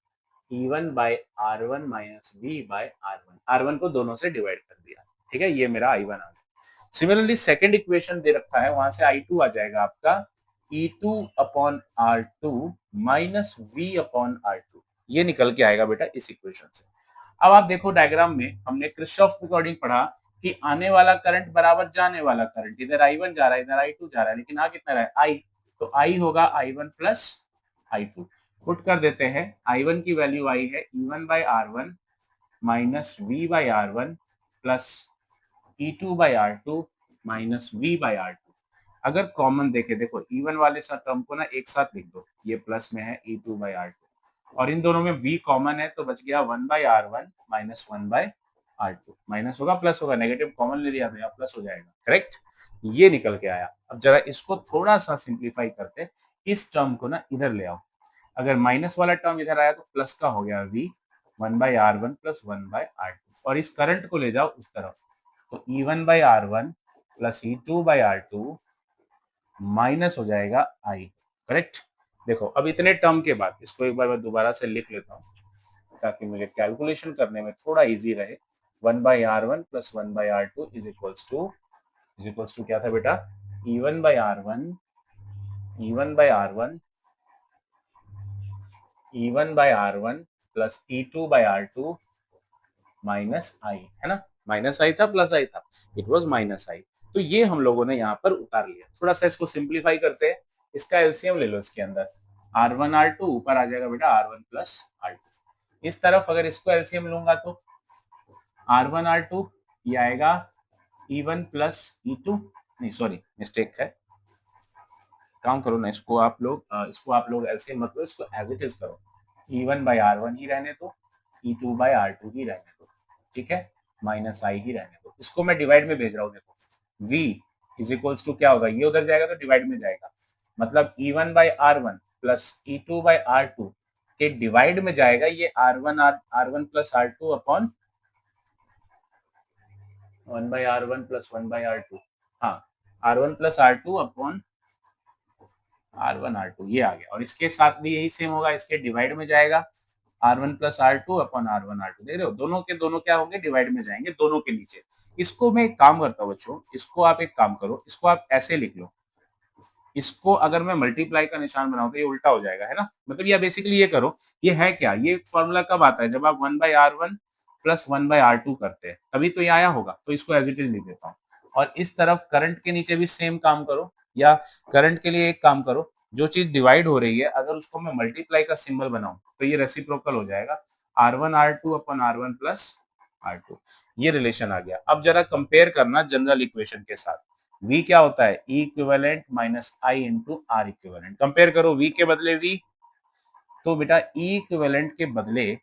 E1 by R1 minus V by R1। R1 को दोनों से डिवाइड कर दिया, ठीक है, ये मेरा I1 आ गया। सिमिलरली सेकंड इक्वेशन दे रखा है, वहां से I2 आ जाएगा आपका E2 upon R2 minus V upon R2, ये निकल के आएगा बेटा इस इक्वेशन से। अब आप देखो डायग्राम में हमने किरचॉफ के अकॉर्डिंग पढ़ा कि आने वाला करंट बराबर जाने वाला करंट, इधर I1 जा रहा है, इधर I2 जा रहा है, लेकिन आ कितना रहा है I, तो I होगा I1 प्लस I2। पुट कर देते हैं, I1 की वैल्यू आई है E1 by R1 minus V by R1 plus E2 by R2 minus V by R2। अगर कॉमन देखे, देखो E1 वाले साथ टर्म को ना एक साथ लिख दो, ये प्लस में है E2 बाई R2 और इन दोनों में V कॉमन है, तो बच गया 1 by R1 minus 1 by R2। Minus होगा प्लस होगा, नेगेटिव कॉमन ले लिया तो यहाँ प्लस हो जाएगा, करेक्ट, ये निकल के आया। अब जरा इसको थोड़ा सा सिंप्लीफाई करते, इस टर्म को ना इधर ले आओ, अगर माइनस वाला टर्म इधर आया तो प्लस का हो गया V 1 by R1 plus 1 by R2, और इस करंट को ले जाओ उस तरफ, तो E1 by R1 plus E2 by R2 minus हो जाएगा I, करेक्ट। देखो अब इतने टर्म के बाद इसको एक बार मैं दोबारा से लिख लेता हूँ ताकि मुझे कैलकुलेशन करने में थोड़ा इजी रहे। 1 by R1 plus 1 by R2 is equals to क्या था बेटा, E1 by R1 E1 by R1 E1 by R1 plus E2 by R2 minus I, है ना, माइनस I था प्लस I था, इट वाज माइनस I। तो ये हम लोगों ने यहाँ पर उतार लिया। थोड़ा सा इसको सिंप्लीफाई करते हैं, इसका एलसीएम ले लो, इसके अंदर R1 R2 ऊपर आ जाएगा बेटा R1 प्लस R2। इस तरफ अगर इसको एलसीएम लूंगा तो R1 R2 ये आएगा E1 प्लस E2, नहीं सॉरी मिस्टेक है, काम करो ना, इसको आप लोग एलसीएम मत लो, इसको एज इट इज करो, E1 बाई R1 ही रहने दो, E2 बाई R2 ही रहने दो, ठीक है, माइनस I ही रहने दो। इसको मैं डिवाइड में भेज रहा हूँ, देखो V इज इक्वल्स टू क्या होगा, ये उधर जाएगा तो डिवाइड में जाएगा, मतलब E1 by R1 plus E2 by R2 के डिवाइड में जाएगा ये R1 plus R2 upon 1 by R1 plus 1 by R2, हाँ R1 plus R2 upon R1 R2 ये आ गया, और इसके साथ भी यही सेम होगा, इसके डिवाइड में जाएगा R1 plus R2 upon R1 R2, देख रहे हो, दोनों के दोनों क्या होंगे, डिवाइड में जाएंगे, दोनों के नीचे। इसको मैं एक काम करता हूँ बच्चों, इसको आप एक काम करो, इसको आप ऐसे लिख लो, इसको अगर मैं मल्टीप्लाई का निशान बनाऊं तो ये उल्टा हो जाएगा, है ना, मतलब ये बेसिकली ये करो, ये है क्या, ये फॉर्मूला कब आता है, जब आप 1 by R1 plus 1 by R2 करते हैं, तभी तो ये आया होगा, तो इसको एज इट इज लिख देता हूँ। और इस तरफ करंट के नीचे भी सेम काम करो, या करंट के लिए एक काम करो, जो चीज डिवाइड हो रही है अगर उसको मैं मल्टीप्लाई का सिंबल बनाऊं तो ये रेसिप्रोकल हो जाएगा, R1 R2 upon R1 plus R2, ये रिलेशन आ गया। अब जरा कंपेयर करना जनरल इक्वेशन के साथ, V क्या होता है, E equivalent minus I into R equivalent, compare करो V के बदले V, तो बेटा E इक्विवेलेंट के बदले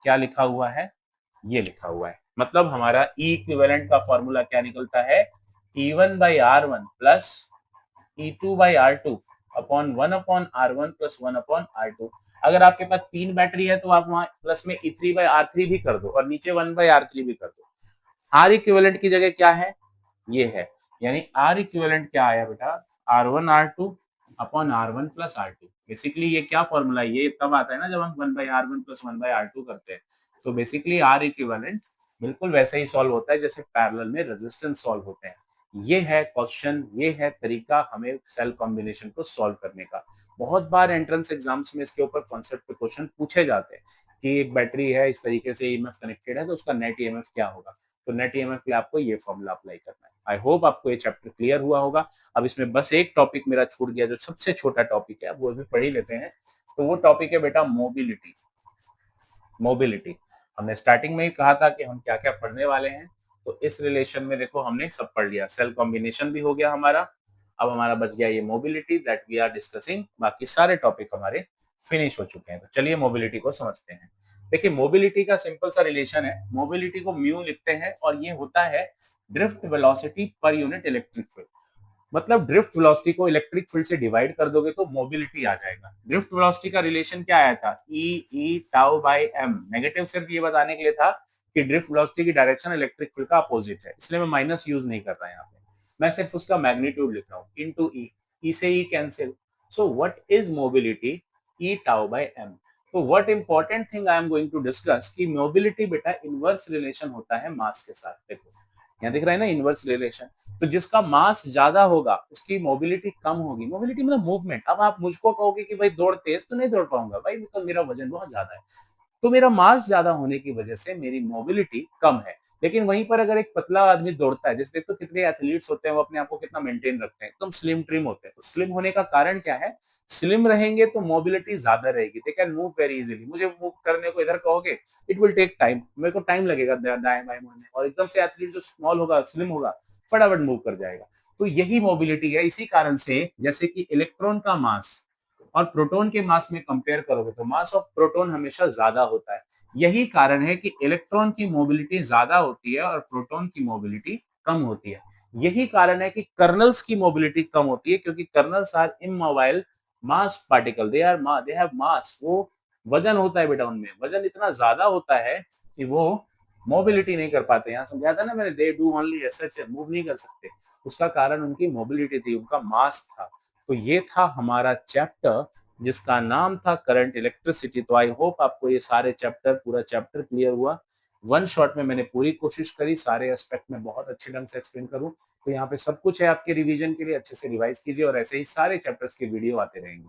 क्या लिखा हुआ है, ये लिखा हुआ है, मतलब हमारा E इक्विवेलेंट का फॉर्मूला क्या निकलता है, E1 by R1 plus E2 by R2 upon 1 upon R1 plus 1 upon R2। अगर आपके पास 3 बैटरी है तो आप वहां प्लस में E3 बाई R3 भी कर दो और नीचे 1 बाई R3 भी कर दो। R इक्विवेलेंट की जगह क्या है, ये है, यानी R इक्विवेलेंट क्या आया बेटा, R1 R2 upon R1 plus R2। Basically ये क्या फॉर्मूला है, ये तब आता है ना जब हम 1 by R1 plus 1 by R2 करते हैं, तो बेसिकली R इक्विवेलेंट बिल्कुल वैसे ही सॉल्व होता है जैसे पैरेलल में रेजिस्टेंस सॉल्व होते हैं। ये है क्वेश्चन, ये है तरीका हमें सेल कॉम्बिनेशन को सॉल्व करने का। बहुत बार एंट्रेंस एग्जाम्स में इसके ऊपर कॉन्सेप्ट पे क्वेश्चन पूछे जाते हैं कि एक बैटरी है इस तरीके से ईएमएफ कनेक्टेड है तो उसका नेट ईएमएफ क्या होगा, तो नेट ईएमएफ के लिए आपको ये फॉर्मूला अप्लाई करना है। आई होप आपको ये चैप्टर क्लियर हुआ होगा। अब इसमें बस एक टॉपिक मेरा छूट गया जो सबसे छोटा टॉपिक है, वो भी पढ़ ही लेते हैं। तो वो टॉपिक है बेटा मोबिलिटी। मोबिलिटी हमने स्टार्टिंग में ही कहा था कि हम क्या क्या पढ़ने वाले हैं, तो इस रिलेशन में देखो हमने सब पढ़ लिया, सेल कॉम्बिनेशन भी हो गया हमारा, अब हमारा बच गया ये mobility that we are discussing, बाकी सारे टॉपिक हमारे फिनिश हो चुके हैं। तो चलिए मोबिलिटी को समझते हैं। देखिए मोबिलिटी का सिंपल सा रिलेशन है, मोबिलिटी को म्यू लिखते हैं और ये होता है drift velocity per unit electric field. मतलब ड्रिफ्ट वेलोसिटी को इलेक्ट्रिक फील्ड से डिवाइड कर दोगे तो मोबिलिटी आ जाएगा। ड्रिफ्ट वेलोसिटी का रिलेशन क्या आया था, ई टाउ बाई एम। नेगेटिव सिर्फ ये बताने के लिए था कि ड्रिफ्ट वेलोसिटी की डायरेक्शन इलेक्ट्रिक फील्ड का अपोजिट है, इसलिए मैं माइनस यूज नहीं कर रहा यहाँ पे, मैं सिर्फ उसका मैग्नीट्यूड लिख रहा हूँ इनटू ई। ई से E cancel, so what is mobility, E tau by M. तो what important thing I am going to discuss कि मोबिलिटी बेटा इनवर्स रिलेशन होता है मास के साथ। देखो यहाँ दिख रहा है ना इनवर्स रिलेशन, तो जिसका मास ज्यादा होगा उसकी मोबिलिटी कम होगी। मोबिलिटी मतलब मूवमेंट। अब आप मुझको कहोगे कि भाई दौड़ तेज तो नहीं दौड़ पाऊंगा भाई, तो मेरा वजन बहुत ज्यादा है, तो मेरा मास ज्यादा होने की वजह से मेरी मोबिलिटी कम है। लेकिन वहीं पर अगर एक पतला आदमी दौड़ता है, जैसे देखो कितने एथलीट्स होते हैं वो अपने आप को कितना मेंटेन रखते हैं, एकदम स्लिम ट्रिम होते हैं, तो स्लिम होने का कारण क्या है, स्लिम रहेंगे तो मोबिलिटी ज्यादा रहेगी, they can move very easily. मुझे मूव करने को इधर कहोगे इट विल टेक टाइम, मेरे को टाइम लगेगा दाएं बाएं मुड़ने, और एकदम से एथलीट जो स्मॉल होगा स्लिम होगा फटाफट मूव कर जाएगा। तो यही मोबिलिटी है। इसी कारण से जैसे कि इलेक्ट्रॉन का मास और प्रोटॉन के मास में कंपेयर करोगे तो मास ऑफ प्रोटॉन हमेशा ज्यादा होता है। यही कारण है कि इलेक्ट्रॉन की मोबिलिटी ज्यादा होती है और प्रोटॉन की मोबिलिटी कम होती है। यही कारण है कि कर्नल्स की मोबिलिटी कम होती है, क्योंकि kernels are immobile mass particle, they have mass, वो वजन होता है बेटा, उनमें वजन इतना ज्यादा होता है कि वो मोबिलिटी नहीं कर पाते। यहाँ समझाया था ना मैंने, they do only SH, move नहीं कर सकते। उसका कारण उनकी मोबिलिटी थी, उनका मास था। तो ये था हमारा चैप्टर जिसका नाम था करंट इलेक्ट्रिसिटी। तो आई होप आपको ये सारे चैप्टर, पूरा चैप्टर क्लियर हुआ। वन शॉट में मैंने पूरी कोशिश करी सारे एस्पेक्ट में बहुत अच्छे ढंग से एक्सप्लेन करूं। तो यहाँ पे सब कुछ है आपके रिवीजन के लिए, अच्छे से रिवाइज कीजिए और ऐसे ही सारे चैप्टर्स के वीडियो आते रहेंगे।